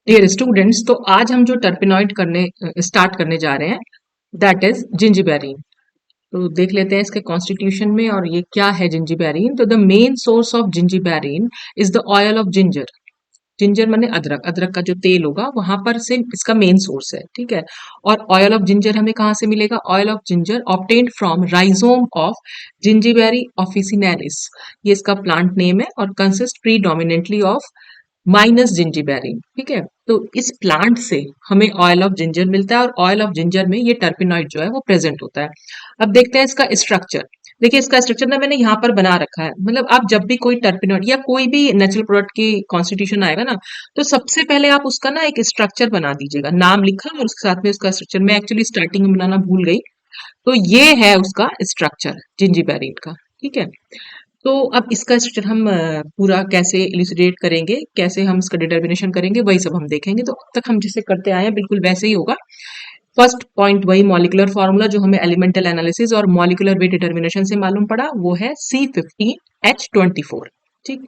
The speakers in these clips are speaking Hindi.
डियर स्टूडेंट्स, तो आज हम जो टर्पिनॉइड करने स्टार्ट करने जा रहे हैं दैट इज जिंजिबेरिन। तो देख लेते हैं इसके कॉन्स्टिट्यूशन में और ये क्या है जिंजिबेरिन। तो the main source of zingiberene is the oil of ginger. Ginger माने अदरक, अदरक का जो तेल होगा वहां पर से इसका मेन सोर्स है, ठीक है। और ऑयल ऑफ जिंजर हमें कहाँ से मिलेगा? Oil of ginger obtained from rhizome of zingiberi officinalis. ये इसका प्लांट नेम है और consist predominantly of minus zingiberene, ठीक है। तो इस प्लांट से हमें ऑयल ऑफ जिंजर मिलता है और ऑयल ऑफ जिंजर में ये टर्पिनॉइड जो है वो प्रेजेंट होता है। अब देखते हैं इसका स्ट्रक्चर। देखिए इसका स्ट्रक्चर ना मैंने यहाँ पर बना रखा है। मतलब आप जब भी कोई टर्पिनॉइड या कोई भी नेचुरल प्रोडक्ट की कॉन्स्टिट्यूशन आएगा ना, तो सबसे पहले आप उसका ना एक स्ट्रक्चर बना दीजिएगा, नाम लिखा और उसके साथ में उसका स्ट्रक्चर। मैं एक्चुअली स्टार्टिंग में बनाना भूल गई। तो ये है उसका स्ट्रक्चर जिंजीबेरिन का, ठीक है। तो अब इसका स्ट्रक्चर हम पूरा कैसे इलुसिडेट करेंगे, कैसे हम इसका डिटर्मिनेशन करेंगे, वही सब हम देखेंगे। तो अब तक हम जैसे करते आए हैं बिल्कुल वैसे ही होगा। फर्स्ट पॉइंट वही मॉलिक्यूलर फार्मूला जो हमें एलिमेंटल एनालिसिस और मॉलिक्यूलर वेट डिटर्मिनेशन से मालूम पड़ा, वो है C15H24, ठीक।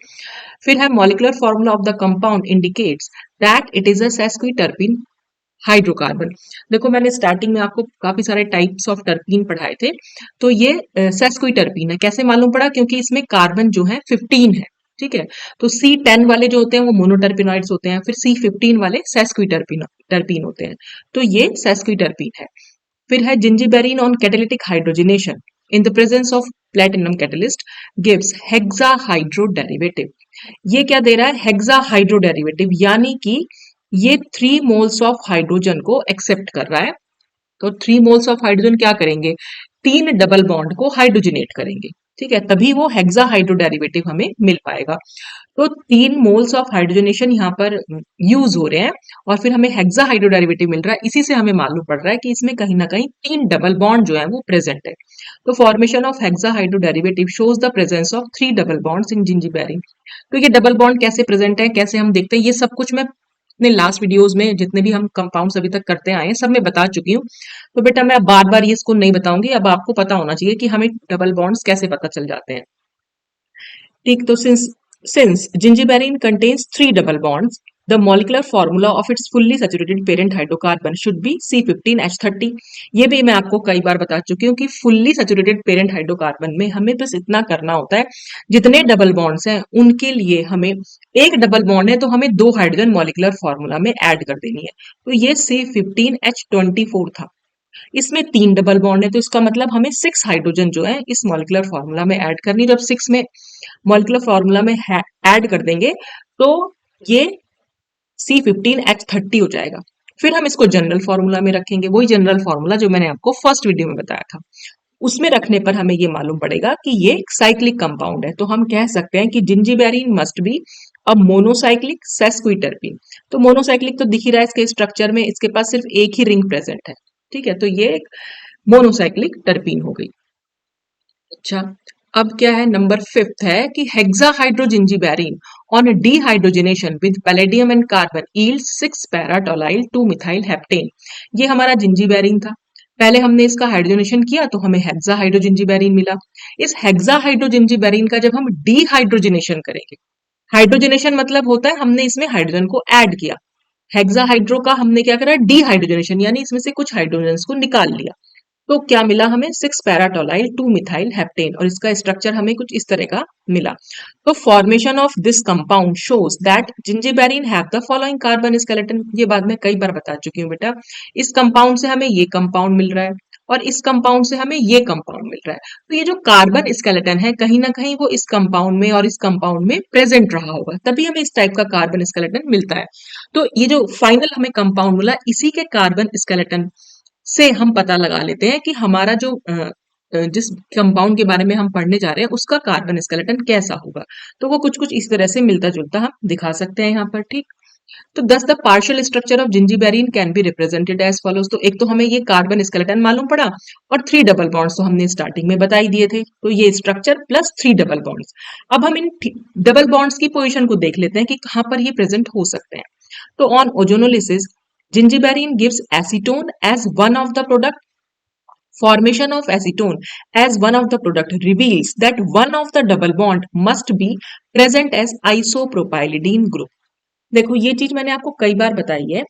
फिर है molecular formula of the compound indicates that it is a sesquiterpene hydrocarbon. देखो मैंने स्टार्टिंग में आपको काफी सारे टाइप्स ऑफ टर्पीन पढ़ाए थे। तो ये सेस्क्विटर्पीन है। कैसे मालूम पड़ा? क्योंकि इसमें कार्बन जो है 15 है, ठीक है। तो C10 वाले जो होते हैं वो मोनोटर्पिनॉइड्स होते हैं, फिर C15 वाले सेस्क्विटर्पिन टर्पीन होते हैं। तो ये सेस्क्विटर्पीन है। फिर है zingiberene on catalytic hydrogenation in the presence of platinum catalyst gives hexahydro derivative. ये क्या दे रहा है? हेक्सा हाइड्रो डेरिवेटिव, यानी कि ये 3 मोल्स ऑफ हाइड्रोजन को एक्सेप्ट कर रहा है। तो 3 मोल्स ऑफ हाइड्रोजन क्या करेंगे? 3 डबल बॉन्ड को हाइड्रोजनेट करेंगे, ठीक है। तभी वो हेक्सा हाइड्रो डेरिवेटिव हमें मिल पाएगा। तो 3 मोल्स ऑफ हाइड्रोजनेशन यहाँ पर यूज हो रहे हैं और फिर हमें हेक्सा हाइड्रो डेरिवेटिव मिल रहा है। इसी से हमें मालूम पड़ रहा है कि इसमें कहीं ना कहीं 3 डबल बॉन्ड जो है वो प्रेजेंट है। तो formation of hexahydro derivative shows the presence of 3 double bonds in zingiberene. तो ये डबल बॉन्ड कैसे प्रेजेंट है, कैसे हम देखते हैं, ये सब कुछ मैं अपने लास्ट वीडियोस में जितने भी हम कंपाउंड्स अभी तक करते आए हैं सब मैं बता चुकी हूँ। तो बेटा मैं बार बार ये इसको नहीं बताऊंगी। अब आपको पता होना चाहिए कि हमें डबल बॉन्ड्स कैसे पता चल जाते हैं, ठीक। तो since zingiberene contains 3 double bonds, the molecular formula of its fully saturated parent hydrocarbon should be C15H30। ये भी मैं आपको कई बार बता चुकी हूँ कि फुल्ली सैचुरेटेड पेरेंट हाइड्रोकार्बन में हमें बस इतना करना होता है, जितने डबल बॉन्ड्स हैं उनके लिए हमें एक डबल बॉन्ड है तो हमें 2 हाइड्रोजन मॉलिक्यूलर फॉर्मूला में ऐड कर देनी है। तो ये C15H24 था। इसमें 3 डबल बॉन्ड है तो इसका मतलब हमें 6 हाइड्रोजन जो है इस मॉलिक्यूलर फॉर्मूला में ऐड करनी। जब 6 में मॉलिक्यूलर फॉर्मूला में ऐड कर देंगे तो ये C15H30 हो जाएगा। फिर हम इसको जनरल फॉर्मूला में रखेंगे, वही जनरल फॉर्मूला जो मैंने आपको फर्स्ट वीडियो में बताया था। उसमें रखने पर हमें ये मालूम पड़ेगा कि ये साइक्लिक कंपाउंड है। तो हम कह सकते हैं कि जिंजिबेरिन मस्ट बी अ मोनोसाइक्लिक सेस्क्विटर्पिन। तो मोनोसाइक्लिक तो दिख ही रहा है इसके स्ट्रक्चर में, इसके पास सिर्फ एक ही रिंग प्रेजेंट है, ठीक है। तो ये एक मोनोसाइक्लिक टर्पीन हो गई। अच्छा, अब क्या है? नंबर 5 है कि hexahydrozingiberene on dehydrogenation with palladium and carbon yields 6 paratolyl 2 methyl heptane. ये हमारा जिंजिबेरिन था। पहले हमने इसका हाइड्रोजनेशन किया तो हमें हेक्सा हाइड्रोजिंजिबेरिन मिला। इस हेक्सा हाइड्रोजिंजिबेरिन का जब हम डिहाइड्रोजनेशन करेंगे, हाइड्रोजनेशन मतलब होता है हमने इसमें हाइड्रोजन को ऐड किया। हेक्सा हाइड्रो का हमने क्या करा? डिहाइड्रोजनेशन, यानी इसमें से कुछ हाइड्रोजन को निकाल लिया। तो क्या मिला हमें? 6 पैराटोलाइल 2 मिथाइल हेप्टेन, और इसका स्ट्रक्चर हमें कुछ इस तरह का मिला। तो formation of this compound shows that zingiberene have the following carbon skeleton. ये बात मैं कई बार बता चुकी हूँ बेटा। इस कंपाउंड से हमें ये कंपाउंड मिल रहा है और इस कंपाउंड से हमें ये कंपाउंड मिल रहा है। तो ये जो कार्बन स्केलेटन है कहीं ना कहीं वो इस कंपाउंड में और इस कंपाउंड में प्रेजेंट रहा होगा, तभी हमें इस टाइप का कार्बन स्केलेटन मिलता है। तो ये जो फाइनल हमें कंपाउंड मिला, इसी के कार्बन स्केलेटन से हम पता लगा लेते हैं कि हमारा जो जिस कंपाउंड के बारे में हम पढ़ने जा रहे हैं उसका कार्बन स्केलेटन कैसा होगा। तो वो कुछ कुछ इस तरह से मिलता जुलता हम दिखा सकते हैं यहाँ पर, ठीक। तो thus the partial structure of zingiberene can be represented as follows. तो एक तो हमें ये कार्बन स्केलेटन मालूम पड़ा और 3 डबल बॉन्ड्स तो हमने स्टार्टिंग में बता ही दिए थे। तो ये स्ट्रक्चर प्लस 3 डबल बॉन्ड्स। अब हम इन डबल बॉन्ड्स की पोजिशन को देख लेते हैं कि कहाँ पर ये प्रेजेंट हो सकते हैं। तो on ozonolysis zingiberene gives acetone as one of the product. Formation of acetone as one of the product reveals that one of the double bond must be present as isopropylidene group. देखो ये चीज मैंने आपको कई बार बताई है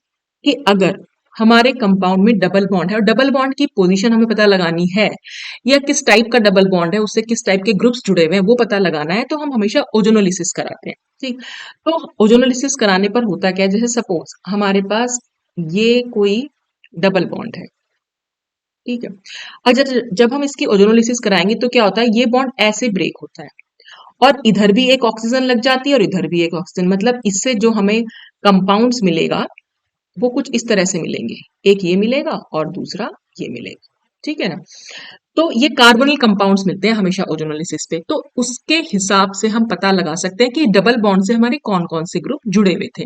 कि अगर हमारे कंपाउंड में डबल बॉन्ड है और डबल बॉन्ड की पोजीशन हमें पता लगानी है या किस टाइप का डबल बॉन्ड है उससे किस टाइप के ग्रुप्स जुड़े हुए हैं वो पता लगाना है तो हम हमेशा ओजोनोलिसिस कराते हैं। ठीक, तो ओजोनोलिसिस कराने पर होता क्या है, जैसे सपोज हमारे पास ये कोई डबल बॉन्ड है, ठीक है। अगर जब हम इसकी ओजोनोलिसिस कराएंगे तो क्या होता है, ये बॉन्ड ऐसे ब्रेक होता है और इधर भी एक ऑक्सीजन लग जाती है और इधर भी एक ऑक्सीजन, मतलब इससे जो हमें कंपाउंड्स मिलेगा वो कुछ इस तरह से मिलेंगे, एक ये मिलेगा और दूसरा ये मिलेगा, ठीक है ना। तो ये कार्बोनिल कंपाउंड्स मिलते हैं हमेशा ओजोनोलिसिस पे, तो उसके हिसाब से हम पता लगा सकते हैं कि डबल बॉन्ड से हमारे कौन कौन से ग्रुप जुड़े हुए थे।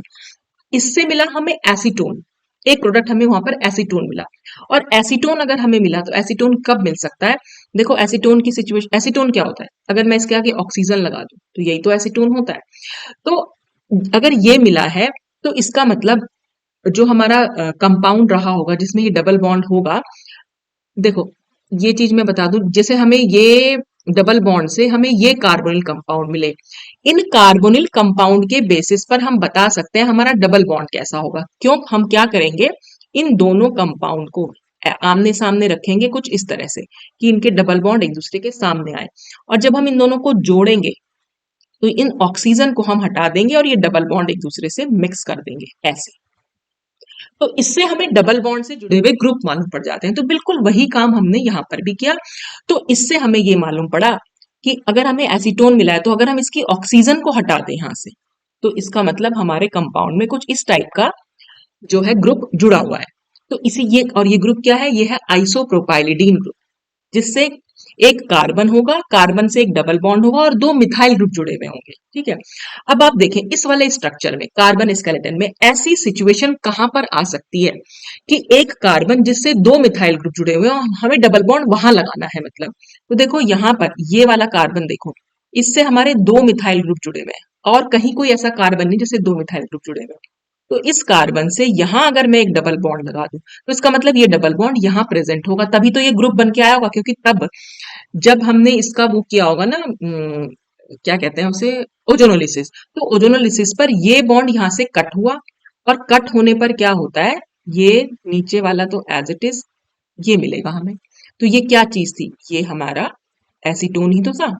इससे मिला हमें एसीटोन, एक प्रोडक्ट हमें वहां पर एसीटोन मिला। और एसीटोन अगर हमें मिला तो एसीटोन कब मिल सकता है, देखो एसीटोन की सिचुएशन, एसीटोन क्या होता है, अगर मैं इसके आगे ऑक्सीजन लगा दूं तो यही तो एसीटोन होता है। तो अगर ये मिला है तो इसका मतलब जो हमारा कंपाउंड रहा होगा जिसमें ये डबल बॉन्ड होगा, देखो ये चीज मैं बता दूं, जैसे हमें ये डबल बॉन्ड से हमें ये कार्बोनिल कंपाउंड मिले, इन कार्बोनिल कंपाउंड के बेसिस पर हम बता सकते हैं हमारा डबल बॉन्ड कैसा होगा। क्यों, हम क्या करेंगे, इन दोनों कंपाउंड को आमने सामने रखेंगे कुछ इस तरह से कि इनके डबल बॉन्ड एक दूसरे के सामने आए, और जब हम इन दोनों को जोड़ेंगे तो इन ऑक्सीजन को हम हटा देंगे और ये डबल बॉन्ड एक दूसरे से मिक्स कर देंगे ऐसे। तो इससे हमें डबल बॉन्ड से जुड़े हुए ग्रुप मालूम पड़ जाते हैं, तो बिल्कुल वही काम हमने यहाँ पर भी किया। तो इससे हमें ये मालूम पड़ा कि अगर हमें एसीटोन मिला है तो अगर हम इसकी ऑक्सीजन को हटा दें यहाँ से तो इसका मतलब हमारे कंपाउंड में कुछ इस टाइप का जो है ग्रुप जुड़ा हुआ है। तो इसी ये, और ये ग्रुप क्या है, ये है आइसोप्रोपाइलिडीन ग्रुप, जिससे एक कार्बन होगा, कार्बन से एक डबल बॉन्ड होगा और दो मिथाइल ग्रुप जुड़े हुए होंगे, ठीक है। अब आप देखें इस वाले स्ट्रक्चर में कार्बन स्केलेटन में ऐसी सिचुएशन कहां पर आ सकती है कि एक कार्बन जिससे दो मिथाइल ग्रुप जुड़े हुए हैं और हमें डबल बॉन्ड वहां लगाना है, मतलब तो देखो यहां पर ये वाला कार्बन देखो, इससे हमारे दो मिथाइल ग्रुप जुड़े हुए हैं और कहीं कोई ऐसा कार्बन नहीं जिससे दो मिथाइल ग्रुप जुड़े हुए हैं। तो इस कार्बन से यहां अगर मैं एक डबल बॉन्ड लगा दूं तो इसका मतलब ये डबल बॉन्ड यहां प्रेजेंट होगा, तभी तो ये ग्रुप बन के आया होगा, क्योंकि तब जब हमने इसका वो किया होगा ना, क्या कहते हैं उसे, ओजोनोलिसिस, तो ओजोनोलिसिस पर ये बॉन्ड यहाँ से कट हुआ और कट होने पर क्या होता है, ये नीचे वाला तो एज इट इज ये मिलेगा हमें। तो ये क्या चीज थी, ये हमारा एसीटोन ही तो था।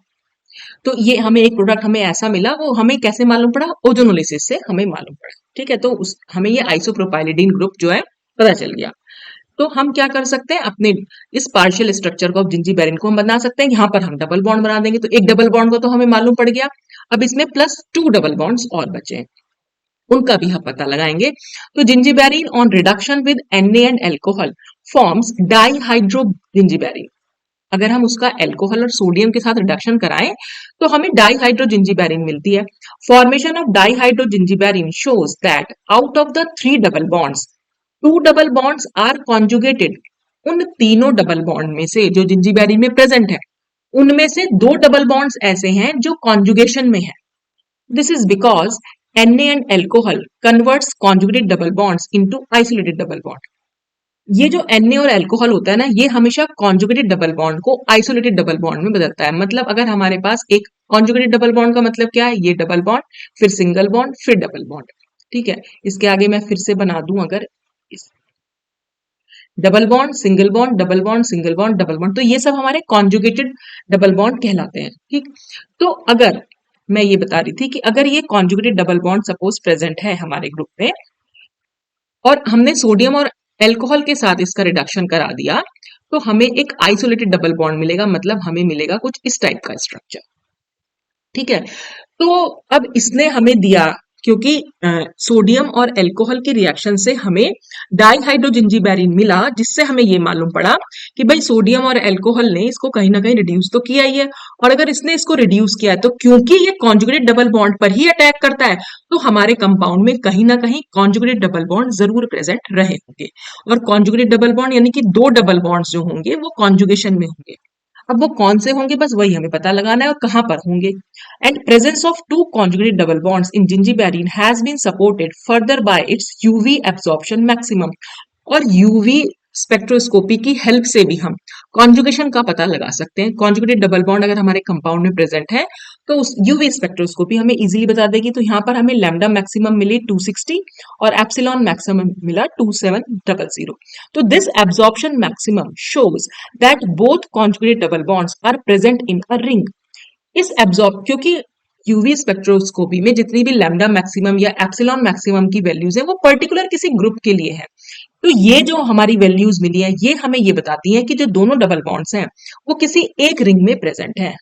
तो ये हमें एक प्रोडक्ट हमें ऐसा मिला, वो हमें कैसे मालूम पड़ा, ओजोनोलिसिस से हमें मालूम पड़ा, ठीक है। तो उस हमें ये आइसोप्रोपाइलिडीन ग्रुप जो है पता चल गया। तो हम क्या कर सकते हैं, अपने इस पार्शियल स्ट्रक्चर को, जिंजीबेरिन को हम बना सकते हैं, यहाँ पर हम डबल बॉन्ड बना देंगे, तो एक डबल बॉन्ड को तो हमें मालूम पड़ गया। अब इसमें प्लस टू डबल बॉन्ड्स और बचे हैं, उनका भी हम पता लगाएंगे। तो zingiberene on reduction with Na and alcohol forms dihydrozingiberene. अगर हम उसका एल्कोहल और सोडियम के साथ रिडक्शन कराएं तो हमें डाईहाइड्रो जिंजीबेरिन मिलती है। Formation of dihydrozingiberene shows that out of the three double bonds two double bonds are conjugated. उन तीनों डबल बॉन्ड में से जो जिंजीबेरिन में प्रेजेंट है उनमें से दो डबल बॉन्ड्स ऐसे हैं जो कॉन्जुगेशन में है। This is because Na and alcohol converts conjugated double bonds into isolated double bond. ये जो Na और अल्कोहल होता है ना, ये हमेशा कॉन्जुगेटेड डबल बॉन्ड को आइसोलेटेड डबल बॉन्ड में बदलता है। मतलब अगर हमारे पास एक कॉन्जुगेटेड डबल बॉन्ड का मतलब क्या है, ये डबल बॉन्ड फिर सिंगल बॉन्ड फिर डबल बॉन्ड, ठीक है। इसके आगे मैं फिर से बना दूं, अगर double bond single bond double bond single bond double bond, तो ये सब हमारे कॉन्जुगेटेड डबल बॉन्ड कहलाते हैं, ठीक। तो अगर मैं ये बता रही थी कि अगर ये conjugated double bond suppose present है हमारे ग्रुप में और हमने सोडियम और एल्कोहल के साथ इसका रिडक्शन करा दिया तो हमें एक आइसोलेटेड डबल बॉन्ड मिलेगा, मतलब हमें मिलेगा कुछ इस टाइप का स्ट्रक्चर, ठीक है। तो अब इसने हमें दिया, क्योंकि सोडियम और एल्कोहल के रिएक्शन से हमें डाईहाइड्रोजिंजीबेरिन मिला, जिससे हमें ये मालूम पड़ा कि भाई सोडियम और एल्कोहल ने इसको कहीं ना कहीं रिड्यूस तो किया ही है, और अगर इसने इसको रिड्यूस किया है तो क्योंकि ये कॉन्जुगेटेड डबल बॉन्ड पर ही अटैक करता है तो हमारे कंपाउंड में कहीं ना कहीं कॉन्जुगेटेड डबल बॉन्ड जरूर प्रेजेंट रहे होंगे। और कॉन्जुगेटेड डबल बॉन्ड यानी कि दो डबल बॉन्ड्स जो होंगे वो कॉन्जुगेशन में होंगे। अब वो कौन से होंगे बस वही हमें पता लगाना है और कहां पर होंगे। And presence of two conjugated double bonds in zingiberene has been supported further by its UV absorption maximum. और यूवी स्पेक्ट्रोस्कोपी की हेल्प से भी हम कॉन्जुगेशन का पता लगा सकते हैं। कॉन्जुगेटेड डबल बॉन्ड अगर हमारे कंपाउंड में प्रेजेंट है तो उस यूवी स्पेक्ट्रोस्कोपी हमें इजीली बता देगी। तो यहाँ पर हमें लैम्डा मैक्सिमम मिली 260 और एप्सिलॉन मैक्सिमम मिला 2700। तो this absorption maximum shows that both conjugated double bonds are present in a ring. इस एब्जॉर्ब क्योंकि यूवी स्पेक्ट्रोस्कोपी में जितनी भी लैम्डा मैक्सिमम या एप्सिलॉन मैक्सिमम की वैल्यूज है वो पर्टिकुलर किसी ग्रुप के लिए है। तो ये जो हमारी वैल्यूज मिली है ये हमें ये बताती हैं कि जो दोनों डबल बॉन्ड्स हैं वो किसी एक रिंग में प्रेजेंट है।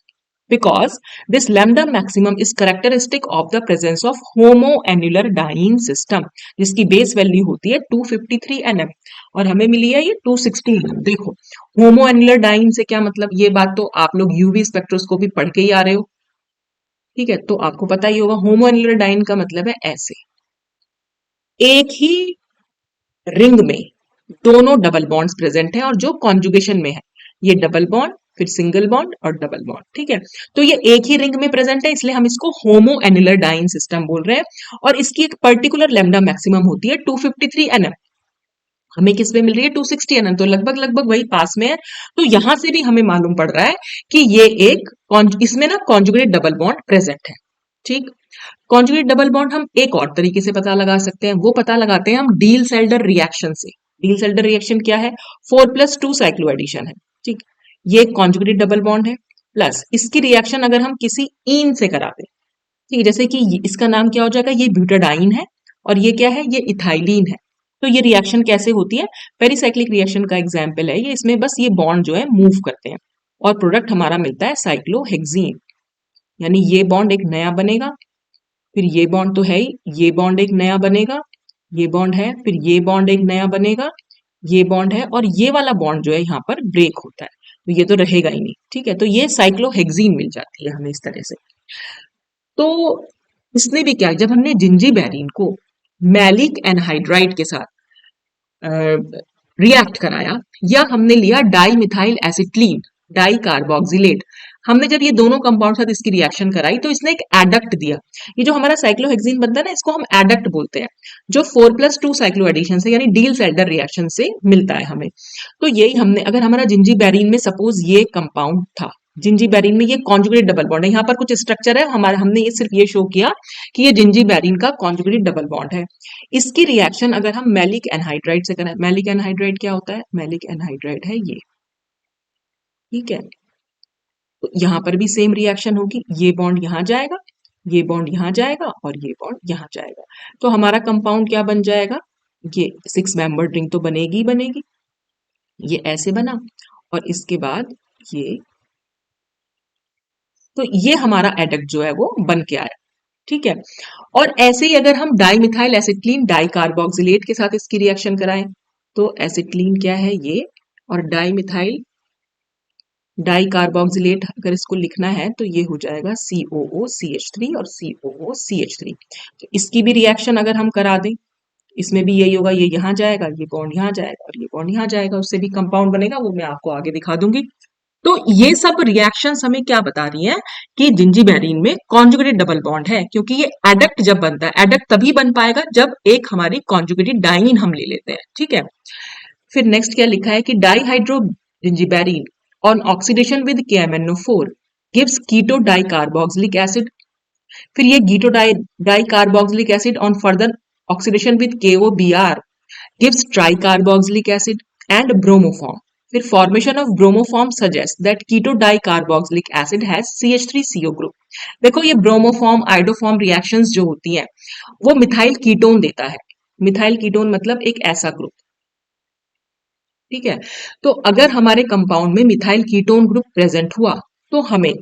Because this lambda maximum is characteristic of the presence of homoannular diene system, जिसकी बेस वैल्यू होती है 253 nm और हमें मिली है ये 260 nm। देखो होमोएन्युलर डाइन से क्या मतलब, ये बात तो आप लोग यूवी स्पेक्ट्रोस्कोपी पढ़ के ही आ रहे हो, ठीक है, तो आपको पता ही होगा। होमोएन्युलर डाइन का मतलब है ऐसे एक ही रिंग में दोनों डबल बॉन्ड्स प्रेजेंट हैं और जो कॉन्जुगेशन में है, ये डबल बॉन्ड फिर सिंगल बॉन्ड और डबल बॉन्ड, ठीक है। तो ये एक ही रिंग में प्रेजेंट है इसलिए हम इसको होमोएन्युलर डाइन सिस्टम बोल रहे हैं और इसकी एक पर्टिकुलर लैम्डा मैक्सिमम होती है 253 nm। हमें किस में मिल रही है 260 nm, तो लगभग लगभग वही पास में है। तो यहां से भी हमें मालूम पड़ रहा है कि ये एक इसमें ना कॉन्जुगेट डबल बॉन्ड प्रेजेंट है, ठीक। कॉन्जुगेट डबल बॉन्ड हम एक और तरीके से पता लगा सकते हैं, वो पता लगाते हैं हम डील सेल्डर रिएक्शन से। डील सेल्डर रिएक्शन क्या है, 4+2 साइक्लो एडिशन है, ठीक। ये एक कॉन्जुगेटेड डबल बॉन्ड है, प्लस इसकी रिएक्शन अगर हम किसी ईन से कराते हैं, ठीक है, जैसे कि इसका नाम क्या हो जाएगा, ये ब्यूटाडाइन है और ये क्या है, ये इथाइलिन है। तो ये रिएक्शन कैसे होती है, पेरिसाइक्लिक रिएक्शन का एग्जाम्पल है ये। इसमें बस ये बॉन्ड जो है मूव करते हैं और प्रोडक्ट हमारा मिलता है साइक्लोहेक्सीन, यानी ये बॉन्ड एक नया बनेगा, फिर ये बॉन्ड तो है ही, ये बॉन्ड एक नया बनेगा, ये बॉन्ड है, फिर ये बॉन्ड एक नया बनेगा, ये बॉन्ड है और ये वाला बॉन्ड जो है यहाँ पर ब्रेक होता है, तो ये तो रहेगा ही नहीं, ठीक है। तो ये साइक्लोहेक्सीन मिल जाती है हमें इस तरह से। तो इसने भी क्या, जब हमने जिंजीबेरिन को मैलिक एनहाइड्राइड के साथ रिएक्ट कराया या हमने लिया dimethyl acetylene dicarboxylate, हमने जब ये दोनों कंपाउंड साथ इसकी रिएक्शन कराई तो इसने एक एडक्ट दिया। ये जो हमारा साइक्लोहेक्सीन बनता है ना, इसको हम एडक्ट बोलते हैं, जो 4+2 साइक्लो एडिशन से यानी डील सेल्डर रिएक्शन से मिलता है हमें। तो यही हमने, अगर हमारा जिंजीबेरिन में सपोज ये कंपाउंड था, जिंजीबेरिन में ये कॉन्जुगेटेड डबल बॉन्ड है, यहाँ पर कुछ स्ट्रक्चर है हमारा, हमने ये सिर्फ ये शो किया कि ये जिंजीबेरिन का कॉन्जुगेटेड डबल बॉन्ड है। इसकी रिएक्शन अगर हम मैलिक एनहाइड्राइड से करें, मैलिक एनहाइड्राइड क्या होता है, मैलिक एनहाइड्राइड है ये, ठीक है। तो यहां पर भी सेम रिएक्शन होगी, ये बॉन्ड यहां जाएगा, ये बॉन्ड यहां जाएगा और ये बॉन्ड यहां जाएगा। तो हमारा कंपाउंड क्या बन जाएगा, ये 6 मेंबर्ड रिंग तो बनेगी ही बनेगी, ये ऐसे बना और इसके बाद ये, तो ये हमारा एडक्ट जो है वो बन के आया, ठीक है। और ऐसे ही अगर हम डाईमिथाइल एसिटिलीन डाई कार्बोक्सिलेट के साथ इसकी रिएक्शन कराएं, तो एसिटिलीन क्या है ये, और डाईमिथाइल डाई कार्बोक्सिलेट अगर इसको लिखना है तो ये हो जाएगा COOCH3 और COOCH3। तो इसकी भी रिएक्शन अगर हम करा दें, इसमें भी यही होगा, ये यहाँ जाएगा, ये बॉन्ड यहाँ जाएगा और ये बॉन्ड यहाँ जाएगा, उससे भी कंपाउंड बनेगा, वो मैं आपको आगे दिखा दूंगी। तो ये सब रिएक्शंस हमें क्या बता रही हैं कि जिंजीबेरिन में कॉन्जुगेटेड डबल बॉन्ड है, क्योंकि ये एडक्ट जब बनता है, एडक्ट तभी बन पाएगा जब एक हमारी कॉन्जुगेटेड डाइन हम ले लेते हैं, ठीक है। फिर नेक्स्ट क्या लिखा है कि dihydro जिंजीबेरिन on oxidation with KMnO4 gives keto dicarboxylic acid। फिर ये कीटो dicarboxylic acid on further oxidation with KOBr gives tricarboxylic acid and bromoform। फिर formation of bromoform suggests that keto dicarboxylic acid has CH3CO group। देखो ये bromoform iodoform reactions जो होती हैं वो मिथाइल कीटोन देता है। मिथाइल कीटोन मतलब एक ऐसा ग्रुप, ठीक है। तो अगर हमारे कंपाउंड में मिथाइल कीटोन ग्रुप प्रेजेंट हुआ तो हमें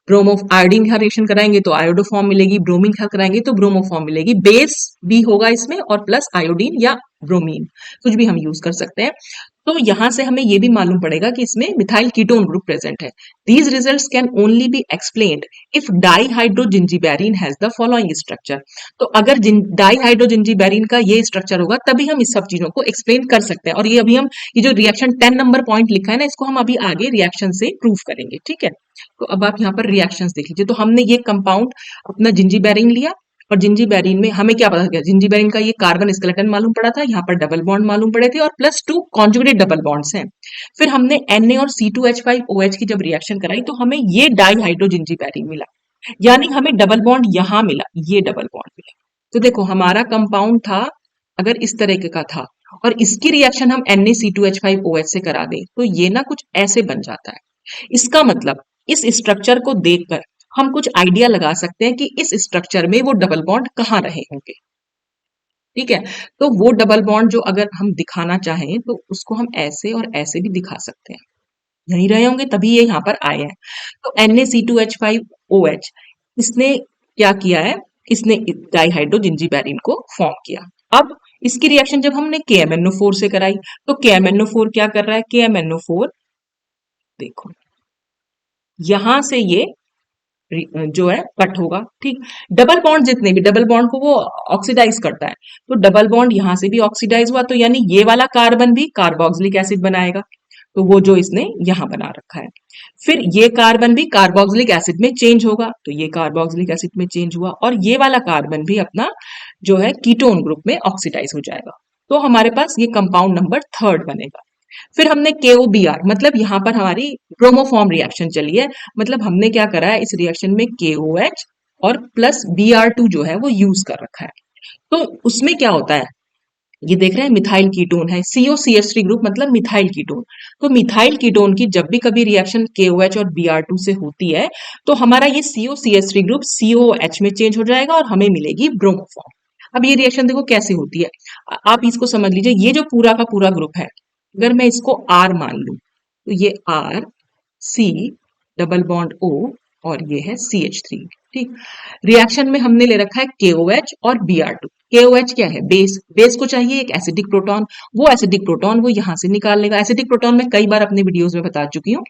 ब्रोमो आयोडीन का रिएक्शन कराएंगे तो आयोडोफॉर्म मिलेगी, ब्रोमीन का कराएंगे तो ब्रोमोफॉर्म मिलेगी, बेस भी होगा इसमें और प्लस आयोडीन या ब्रोमीन कुछ भी हम यूज कर सकते हैं। तो यहां से हमें यह भी मालूम पड़ेगा कि इसमें मिथाइल कीटोन ग्रुप प्रेजेंट है। These results can only be explained if dihydrozingiberene has the following structure. तो अगर डाईहाइड्रोजिंजीबेरिन का ये स्ट्रक्चर होगा तभी हम इस सब चीजों को एक्सप्लेन कर सकते हैं। और ये अभी हम ये जो रिएक्शन 10 नंबर पॉइंट लिखा है ना, इसको हम अभी आगे रिएक्शन से प्रूव करेंगे, ठीक है। तो अब आप यहाँ पर रिएक्शंस देख लीजिए। तो हमने ये कंपाउंड अपना जिंजीबेरिन लिया और जिंजीबेरिन में हमें क्या पता था, जिंजीबेरिन का ये कार्बन स्केलेटन मालूम पड़ा था, यहाँ पर डबल बॉन्ड मालूम पड़े थे और +2 कॉन्जुगेटेड डबल बॉन्ड्स हैं। फिर हमने Na और C2H5OH की जब रिएक्शन कराई तो हमें ये डाइहाइड्रोजिंजीबेरिन मिला, यानी हमें डबल बॉन्ड यहां मिला, ये डबल बॉन्ड मिला। तो देखो हमारा कंपाउंड था अगर इस तरह का था और इसकी रिएक्शन हम Na-C2H5OH से करा दें तो ये ना कुछ ऐसे बन जाता है। इसका मतलब इस स्ट्रक्चर को देखकर हम कुछ आइडिया लगा सकते हैं कि इस स्ट्रक्चर में वो डबल बॉन्ड कहाँ रहे होंगे। ठीक है, तो वो डबल बॉन्ड जो अगर हम दिखाना चाहें तो उसको हम ऐसे और ऐसे भी दिखा सकते हैं, यहीं रहे होंगे तभी ये यहाँ पर आए हैं। तो Na-C2H5OH इसने क्या किया है, इसने डाइहाइड्रोजिंजीबेरिन को फॉर्म किया। अब इसकी रिएक्शन जब हमने KMnO4 से कराई तो KMnO4 क्या कर रहा है, KMnO4 देखो यहां से ये जो है कट होगा। ठीक, डबल बॉन्ड जितने भी डबल बॉन्ड को वो ऑक्सीडाइज करता है, तो डबल बॉन्ड यहां से भी ऑक्सीडाइज हुआ तो यानी ये वाला कार्बन भी कार्बोक्सिलिक एसिड बनाएगा, तो वो जो इसने यहां बना रखा है। फिर ये कार्बन भी कार्बोक्सिलिक एसिड में चेंज होगा, तो ये कार्बोक्सिलिक एसिड में चेंज हुआ और ये वाला कार्बन भी अपना जो है कीटोन ग्रुप में ऑक्सीडाइज हो जाएगा, तो हमारे पास ये कंपाउंड नंबर 3 बनेगा। फिर हमने KOBr मतलब यहाँ पर हमारी ब्रोमोफॉर्म रिएक्शन चली है, मतलब हमने क्या करा है इस रिएक्शन में KOH और प्लस Br2 जो है वो यूज कर रखा है। तो उसमें क्या होता है, ये देख रहे हैं मिथाइल कीटोन है, COCH3 ग्रुप मतलब मिथाइल कीटोन। तो मिथाइल कीटोन की जब भी कभी रिएक्शन KOH और Br2 से होती है तो हमारा ये COCH3 ग्रुप COH में चेंज हो जाएगा और हमें मिलेगी ब्रोमोफॉर्म। अब ये रिएक्शन देखो कैसे होती है, आप इसको समझ लीजिए, ये जो पूरा का पूरा ग्रुप है अगर मैं इसको R मान लूं तो ये R C double bond O और ये है CH3। ठीक, रिएक्शन में हमने ले रखा है KOH और Br2। KOH क्या है, बेस, बेस को चाहिए एक एसिडिक प्रोटॉन, वो एसिडिक प्रोटॉन वो यहां से निकाल लेगा। एसिडिक प्रोटॉन में कई बार अपने वीडियोस में बता चुकी हूँ,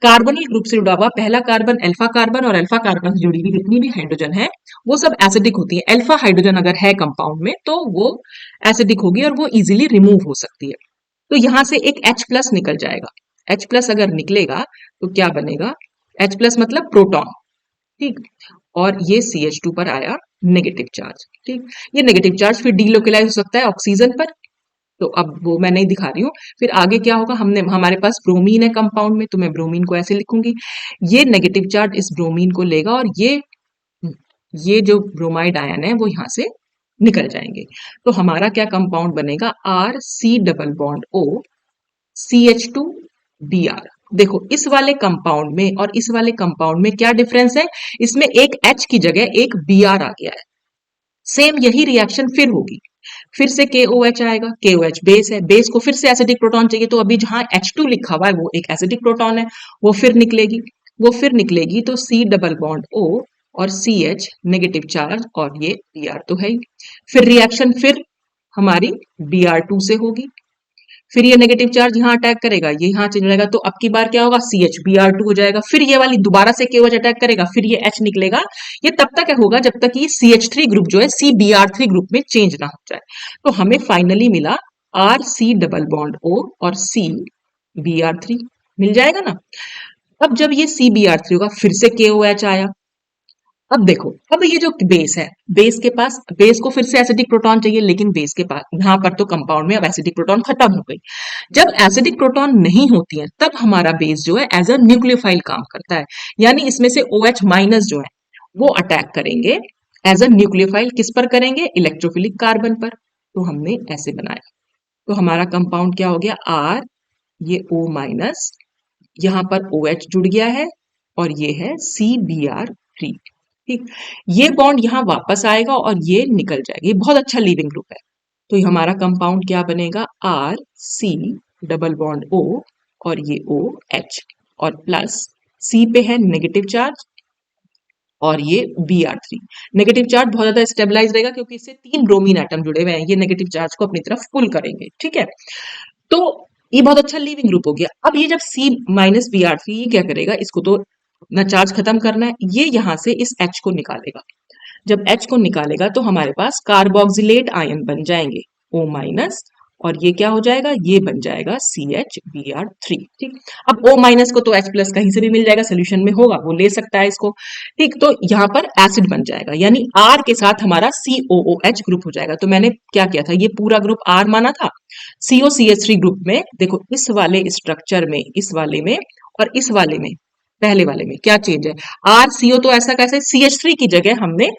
कार्बोनिल ग्रुप से जुड़ा हुआ पहला कार्बन अल्फा कार्बन और अल्फा कार्बन से जुड़ी हुई जितनी भी हाइड्रोजन है वो सब एसिडिक होती है। अल्फा हाइड्रोजन अगर है कंपाउंड में तो वो एसिडिक होगी और वो इजिली रिमूव हो सकती है, तो यहां से एक H प्लस निकल जाएगा। H प्लस अगर निकलेगा तो क्या बनेगा, H प्लस मतलब प्रोटॉन। ठीक, और ये CH2 पर आया नेगेटिव चार्ज। ठीक, ये नेगेटिव चार्ज फिर डीलोकलाइज हो सकता है ऑक्सीजन पर, तो अब वो मैं नहीं दिखा रही हूँ। फिर आगे क्या होगा, हमने हमारे पास ब्रोमीन है कंपाउंड में, तो मैं ब्रोमीन को ऐसे लिखूंगी, ये नेगेटिव चार्ज इस ब्रोमीन को लेगा और ये जो ब्रोमाइड आयन है वो यहाँ से निकल जाएंगे। तो हमारा क्या कंपाउंड बनेगा, RC double bond O CH2Br। देखो इस वाले कंपाउंड में और इस वाले कंपाउंड में क्या डिफरेंस है, इसमें एक H की जगह एक Br आ गया है। सेम यही रिएक्शन फिर होगी, फिर से KOH आएगा, KOH बेस है, बेस को फिर से एसिडिक प्रोटॉन चाहिए, तो अभी जहां H2 लिखा हुआ है वो एक एसिडिक प्रोटॉन है, वो फिर निकलेगी तो C डबल बॉन्ड O और CH नेगेटिव चार्ज और ये Br तो है ही। फिर रिएक्शन फिर हमारी Br2 से होगी, फिर ये नेगेटिव चार्ज यहाँ अटैक करेगा, ये यहाँ चेंज हो जाएगा, तो अब की बार क्या होगा, CH Br2 हो जाएगा। फिर ये वाली दोबारा से KOH अटैक करेगा, फिर ये H निकलेगा। ये तब तक होगा जब तक ये CH3 ग्रुप जो है CBr3 ग्रुप में चेंज ना हो जाए। तो हमें फाइनली मिला RC डबल बॉन्ड O और CBr3 मिल जाएगा ना। अब जब ये CBr3 होगा फिर से KOH आया, अब देखो अब ये जो बेस है, बेस को फिर से एसिडिक प्रोटॉन चाहिए, लेकिन बेस के पास यहाँ पर तो कंपाउंड में अब एसिडिक प्रोटॉन खत्म हो गई। जब एसिडिक प्रोटॉन नहीं होती है तब हमारा बेस जो है एज अ न्यूक्लियोफाइल काम करता है, यानी इसमें से OH माइनस जो है वो अटैक करेंगे एज अ न्यूक्लियोफाइल, किस पर करेंगे, इलेक्ट्रोफिलिक कार्बन पर। तो हमने ऐसे बनाया, तो हमारा कंपाउंड क्या हो गया, R, ये O माइनस, यहाँ पर OH जुड़ गया है और ये है CBr3। ठीक, ये बॉन्ड यहाँ वापस आएगा और ये निकल जाएगा, ये बहुत अच्छा लीविंग ग्रुप है। तो ये हमारा कंपाउंड क्या बनेगा, RC डबल बॉन्ड O और ये OH और प्लस C पे है नेगेटिव चार्ज और ये Br3। नेगेटिव चार्ज बहुत ज्यादा स्टेबलाइज रहेगा क्योंकि इससे 3 ब्रोमीन एटम जुड़े हुए हैं, ये नेगेटिव चार्ज को अपनी तरफ पुल करेंगे। ठीक है, तो ये बहुत अच्छा लीविंग ग्रुप हो गया। अब ये जब C माइनस Br3 ये क्या करेगा, इसको तो ना चार्ज खत्म करना है, ये यहां से इस H को निकालेगा। जब H को निकालेगा तो हमारे पास कार्बोक्सिलेट आयन बन जाएंगे O माइनस और ये क्या हो जाएगा, ये बन जाएगा CH Br3। ठीक, अब O माइनस को तो H प्लस कहीं से भी मिल जाएगा, सोल्यूशन में होगा, वो ले सकता है इसको। ठीक, तो यहाँ पर एसिड बन जाएगा, यानी R के साथ हमारा COOH ग्रुप हो जाएगा। तो मैंने क्या किया था, ये पूरा ग्रुप R माना था। COCH3 ग्रुप में देखो, इस वाले स्ट्रक्चर में, इस वाले में और इस वाले में, पहले वाले में क्या चेंज है, RCO तो ऐसा कैसे, CH3 की जगह हमने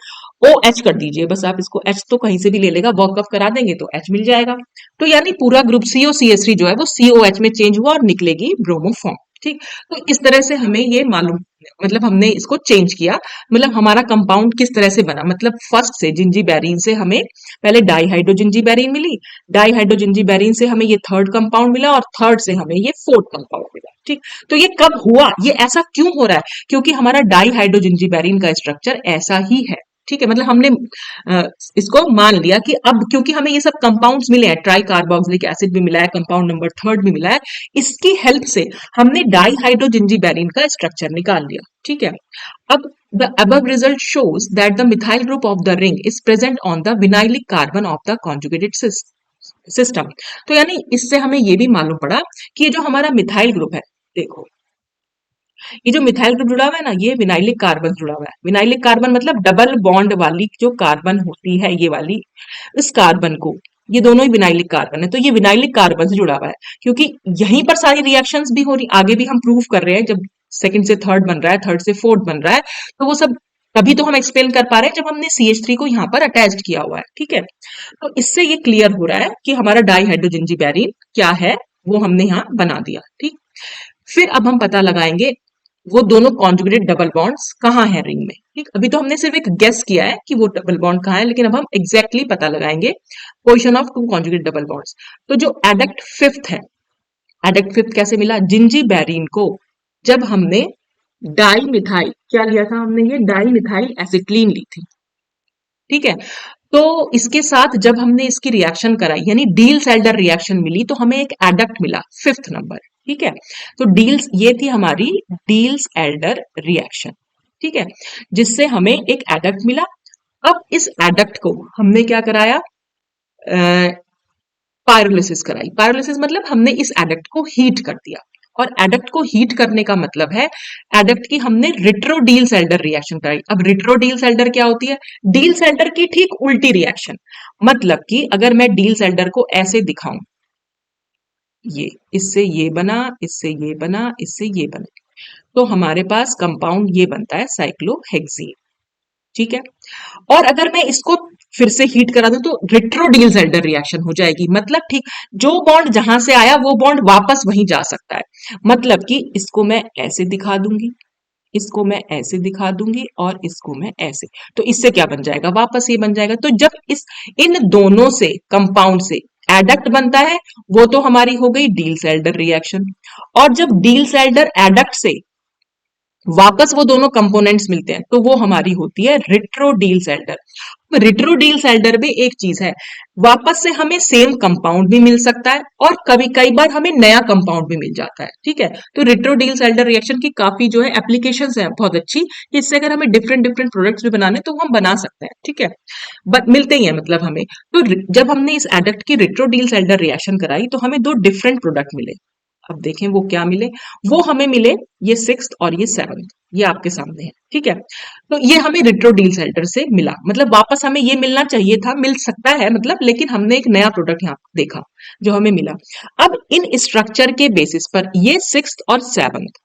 OH कर दीजिए, बस आप इसको H तो कहीं से भी ले लेगा, वर्कअप करा देंगे तो H मिल जाएगा। तो यानी पूरा ग्रुप COCH3 जो है वो COH में चेंज हुआ और निकलेगी ब्रोमो फॉर्म। ठीक, तो इस तरह से हमें ये मालूम, मतलब हमने इसको चेंज किया, मतलब हमारा कंपाउंड किस तरह से बना, मतलब फर्स्ट से जिंजीबेरिन से हमें पहले डाईहाइड्रोजिंजीबेरिन मिली, डाईहाइड्रोजिंजीबेरिन से हमें ये थर्ड कंपाउंड मिला और थर्ड से हमें ये फोर्थ कंपाउंड मिला। ठीक, तो ये कब हुआ, ये ऐसा क्यों हो रहा है, क्योंकि हमारा डाईहाइड्रोजिंजीबेरिन का स्ट्रक्चर ऐसा ही है। ठीक है, मतलब हमने इसको मान लिया कि अब क्योंकि हमें ये सब कंपाउंड्स मिले हैं, ट्राई कार्बोक्सिलिक एसिड भी मिला है, कंपाउंड नंबर थर्ड भी मिला है, इसकी हेल्प से हमने डाईहाइड्रोजिंजीबेरिन का स्ट्रक्चर निकाल लिया। ठीक है, अब the above result shows that the methyl group of the ring is present on the vinylic carbon of the conjugated system। तो यानी इससे हमें ये भी मालूम पड़ा कि ये जो हमारा मिथाइल ग्रुप है, देखो ये जो मिथाइल ग्रुप जुड़ा हुआ है ना, ये विनाइलिक कार्बन जुड़ा हुआ है। विनाइलिक कार्बन मतलब डबल बॉन्ड वाली जो कार्बन होती है, ये वाली, इस कार्बन को, ये दोनों ही विनाइलिक कार्बन है, तो ये विनाइलिक कार्बन से जुड़ा हुआ है, क्योंकि यहीं पर सारी रिएक्शंस भी हो रही, आगे भी हम प्रूव कर रहे हैं, जब सेकंड से थर्ड बन रहा है, थर्ड से फोर्थ बन रहा है, तो वो सब तभी तो हम एक्सप्लेन कर पा रहे हैं जब हमने CH3 को यहाँ पर अटैच किया हुआ है। ठीक है, तो इससे ये क्लियर हो रहा है कि हमारा डाईहाइड्रोजिंजीबेरिन क्या है, वो हमने यहाँ बना दिया। ठीक, फिर अब हम पता लगाएंगे वो दोनों कॉन्जुगेटेड डबल बॉन्ड्स कहाँ है रिंग में। ठीक, अभी तो हमने सिर्फ एक गेस किया है कि वो डबल बॉन्ड कहाँ है, लेकिन अब हम एग्जैक्टली पता लगाएंगे position of two conjugate double bonds. तो जो एडक्ट फिफ्थ है, एडक्ट फिफ्थ कैसे मिला, जिंजीबेरिन को जब हमने डाई मिथाइल, क्या लिया था हमने, ये डाई मिथाइल एसिटिलीन ली थी। ठीक है, तो इसके साथ जब हमने इसकी रिएक्शन कराई, यानी डील्स एल्डर रिएक्शन मिली, तो हमें एक एडक्ट मिला फिफ्थ नंबर। ठीक है, तो डील्स, ये थी हमारी डील्स एल्डर रिएक्शन। ठीक है, जिससे हमें एक एडक्ट मिला। अब इस एडक्ट को हमने क्या कराया, पायरोलिसिस कराई। पायरोलिसिस मतलब हमने इस एडक्ट को हीट कर दिया, और एडक्ट को हीट करने का मतलब है एडक्ट की हमने रिट्रोडील्स एल्डर रिएक्शन कराई। अब रिट्रोडील्स एल्डर क्या होती है, डील्स एल्डर की ठीक उल्टी रिएक्शन। मतलब कि अगर मैं डील्स एल्डर को ऐसे दिखाऊं, ये इससे ये बना, इससे ये बना, इससे ये बना, तो हमारे पास कंपाउंड ये बनता है साइक्लोहेक्सीन। ठीक है, और अगर मैं इसको फिर से हीट करा दूं तो रिट्रोडील्स एल्डर रिएक्शन हो जाएगी। मतलब ठीक, जो बॉन्ड जहां से आया वो बॉन्ड वापस वहीं जा सकता है। मतलब कि इसको मैं ऐसे दिखा दूंगी, इसको मैं ऐसे दिखा दूंगी, और इसको मैं ऐसे, तो इससे क्या बन जाएगा, वापस ये बन जाएगा। तो जब इस इन दोनों से कंपाउंड से एडक्ट बनता है, वो तो हमारी हो गई डील्स एल्डर रिएक्शन। और जब डील्स एल्डर एडक्ट से वापस वो दोनों कंपोनेंट्स मिलते हैं, तो वो हमारी होती है रिट्रोडील्स एल्डर। रिट्रोडील्स एल्डर में एक चीज है, वापस से हमें सेम कंपाउंड भी मिल सकता है, और कभी कई बार हमें नया कंपाउंड भी मिल जाता है। ठीक है, तो रिट्रोडील्स एल्डर रिएक्शन की काफी जो है एप्लीकेशंस है बहुत अच्छी, इससे अगर हमें डिफरेंट डिफरेंट प्रोडक्ट्स भी बनाने तो हम बना सकते हैं। ठीक है, बट मिलते ही है मतलब हमें। तो जब हमने इस एडक्ट की रिट्रोडील्स एल्डर रिएक्शन कराई, तो हमें दो डिफरेंट प्रोडक्ट मिले। अब देखें वो क्या मिले, वो हमें मिले ये सिक्स्थ और ये सेवंथ, ये आपके सामने है। ठीक है, तो ये हमें रिट्रोडील्स एल्डर से मिला, मतलब वापस हमें ये मिलना चाहिए था, मिल सकता है मतलब, लेकिन हमने एक नया प्रोडक्ट यहाँ देखा जो हमें मिला। अब इन स्ट्रक्चर के बेसिस पर ये सिक्स्थ और सेवंथ,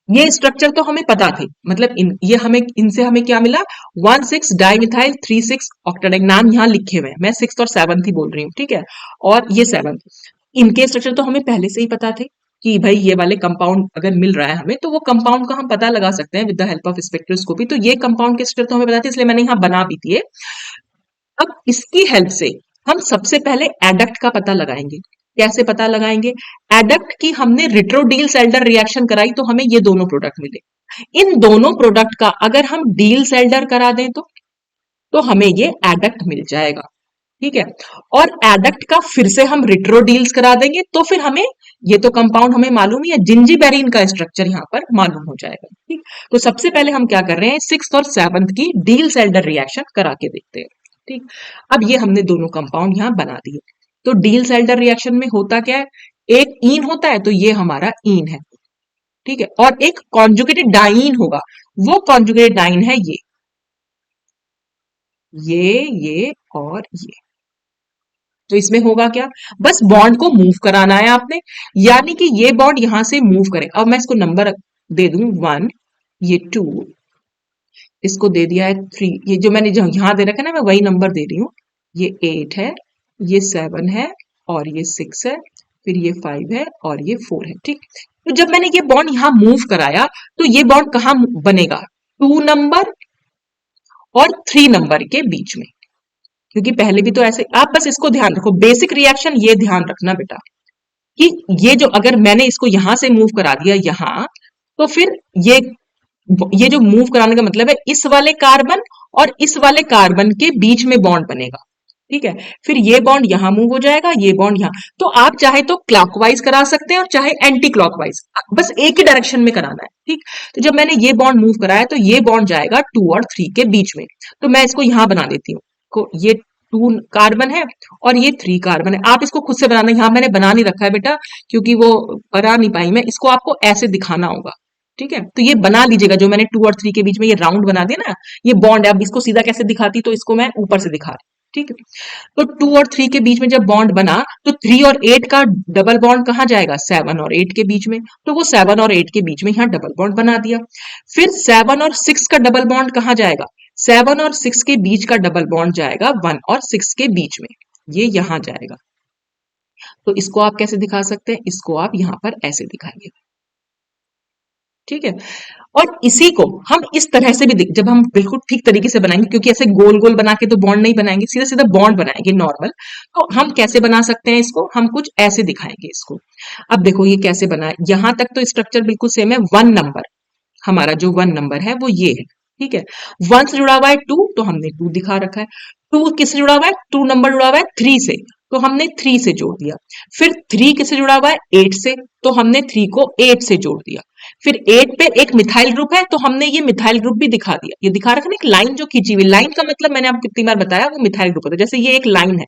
ये स्ट्रक्चर तो हमें पता थे, मतलब ये हमें, इनसे हमें क्या मिला, 1,6 डाइमिथाइल 3,6 ऑक्टेडाइन, नाम यहाँ लिखे हुए हैं, मैं सिक्स्थ और सेवंथ ही बोल रही हूँ। ठीक है, और ये सेवंथ, इनके स्ट्रक्चर तो हमें पहले से ही पता थे कि भाई ये वाले कंपाउंड अगर मिल रहा है हमें, तो वो कंपाउंड का हम पता लगा सकते हैं with the help of spectroscopy. तो ये कंपाउंड के स्ट्रक्चर तो हमें पता थे, इसलिए मैंने यहाँ बना भी दिए। अब इसकी हेल्प से हम सबसे पहले एडक्ट का पता लगाएंगे। कैसे पता लगाएंगे, एडक्ट की हमने रिट्रोडील्स एल्डर रिएक्शन कराई, तो हमें ये दोनों प्रोडक्ट मिले। इन दोनों प्रोडक्ट का अगर हम डील्स एल्डर करा दें तो हमें ये एडक्ट मिल जाएगा। ठीक है, और एडक्ट का फिर से हम रिट्रोडील्स करा देंगे, तो फिर हमें ये तो कंपाउंड हमें मालूम ही है, जिंजीबेरिन का स्ट्रक्चर यहाँ पर मालूम हो जाएगा। ठीक, तो सबसे पहले हम क्या कर रहे हैं, सिक्स्थ और सेवंथ की डील्स एल्डर रिएक्शन करा के देखते हैं। ठीक, अब ये हमने दोनों कंपाउंड यहाँ बना दिए। तो डील-सेल्टर रिएक्शन में होता क्या है, एक ईन होता है तो ये हमारा ईन है, ठीक है, और एक कॉन्जुगेटेड डाइन होगा, वो कॉन्जुगेटेड डाइन है ये और ये। तो इसमें होगा क्या, बस बॉन्ड को मूव कराना है आपने, यानी कि ये बॉन्ड यहां से मूव करे। अब मैं इसको नंबर दे दूं 1, ये 2, इसको दे दिया है 3, ये जो मैंने यहां दे रखा है ना, मैं वही नंबर दे रही हूँ। ये 8 है, ये 7 है, और ये 6 है, फिर ये 5 है, और ये 4 है, ठीक। तो जब मैंने ये बॉन्ड यहां मूव कराया तो ये बॉन्ड कहां बनेगा, 2 नंबर और 3 नंबर के बीच में, क्योंकि पहले भी तो ऐसे। आप बस इसको ध्यान रखो, बेसिक रिएक्शन ये ध्यान रखना बेटा, कि ये जो अगर मैंने इसको यहां से मूव करा दिया यहां, तो फिर ये जो मूव कराने का मतलब है इस वाले कार्बन और इस वाले कार्बन के बीच में बॉन्ड बनेगा, ठीक है। फिर ये बॉन्ड यहां मूव हो जाएगा, ये बॉन्ड यहां। तो आप चाहे तो क्लॉकवाइज करा सकते हैं और चाहे एंटी क्लॉकवाइज, बस एक ही डायरेक्शन में कराना है, ठीक। तो जब मैंने ये बॉन्ड मूव कराया तो ये बॉन्ड जाएगा 2 और 3 के बीच में। तो मैं इसको यहां बना देती हूँ, ये 2 कार्बन है और ये 3 कार्बन है। आप इसको खुद से बनाना, यहां मैंने बना नहीं रखा है बेटा, क्योंकि वो बना नहीं पाई मैं, इसको आपको ऐसे दिखाना होगा, ठीक है। तो ये बना लीजिएगा, जो मैंने 2 और 3 के बीच में ये राउंड बना दिया ना, ये बॉन्ड है। अब इसको सीधा कैसे दिखाती, तो इसको मैं ऊपर से दिखा रही, ठीक है। तो 2 और 3 के बीच में जब बॉन्ड बना तो 3 और 8 का डबल बॉन्ड कहां जाएगा, 7 और 8 के बीच में। तो वो 7 और 8 के बीच में यहां डबल बॉन्ड बना दिया। फिर 7 और 6 का डबल बॉन्ड कहां जाएगा, 7 और 6 के बीच का डबल बॉन्ड जाएगा 1 और 6 के बीच में, ये यहां जाएगा। तो इसको आप कैसे दिखा सकते हैं, इसको आप यहां पर ऐसे दिखाएंगे, ठीक है। और इसी को हम इस तरह से भी जब हम बिल्कुल ठीक तरीके से बनाएंगे, क्योंकि ऐसे गोल गोल बना के तो बॉन्ड नहीं बनाएंगे, सीधा सीधा बॉन्ड बनाएंगे नॉर्मल। तो हम कैसे बना सकते हैं इसको, हम कुछ ऐसे दिखाएंगे इसको। अब देखो ये कैसे बना है, यहां तक तो स्ट्रक्चर बिल्कुल सेम है। 1 नंबर, हमारा जो 1 नंबर है वो ये है, ठीक है। 1 से जुड़ा हुआ है 2, तो हमने 2 दिखा रखा है। 2 किससे जुड़ा हुआ है, 2 नंबर जुड़ा हुआ है 3 से, तो हमने 3 से जोड़ दिया। फिर 3 किससे जुड़ा हुआ है, 8 से, तो हमने 3 को 8 से जोड़ दिया। फिर 8 पे एक मिथाइल ग्रुप है, तो हमने ये मिथाइल ग्रुप भी दिखा दिया। ये दिखा रखा ना, एक लाइन जो खींची हुई, लाइन का मतलब मैंने आपको कितनी बार बताया, वो मिथाइल ग्रुप होता है। जैसे ये एक लाइन है,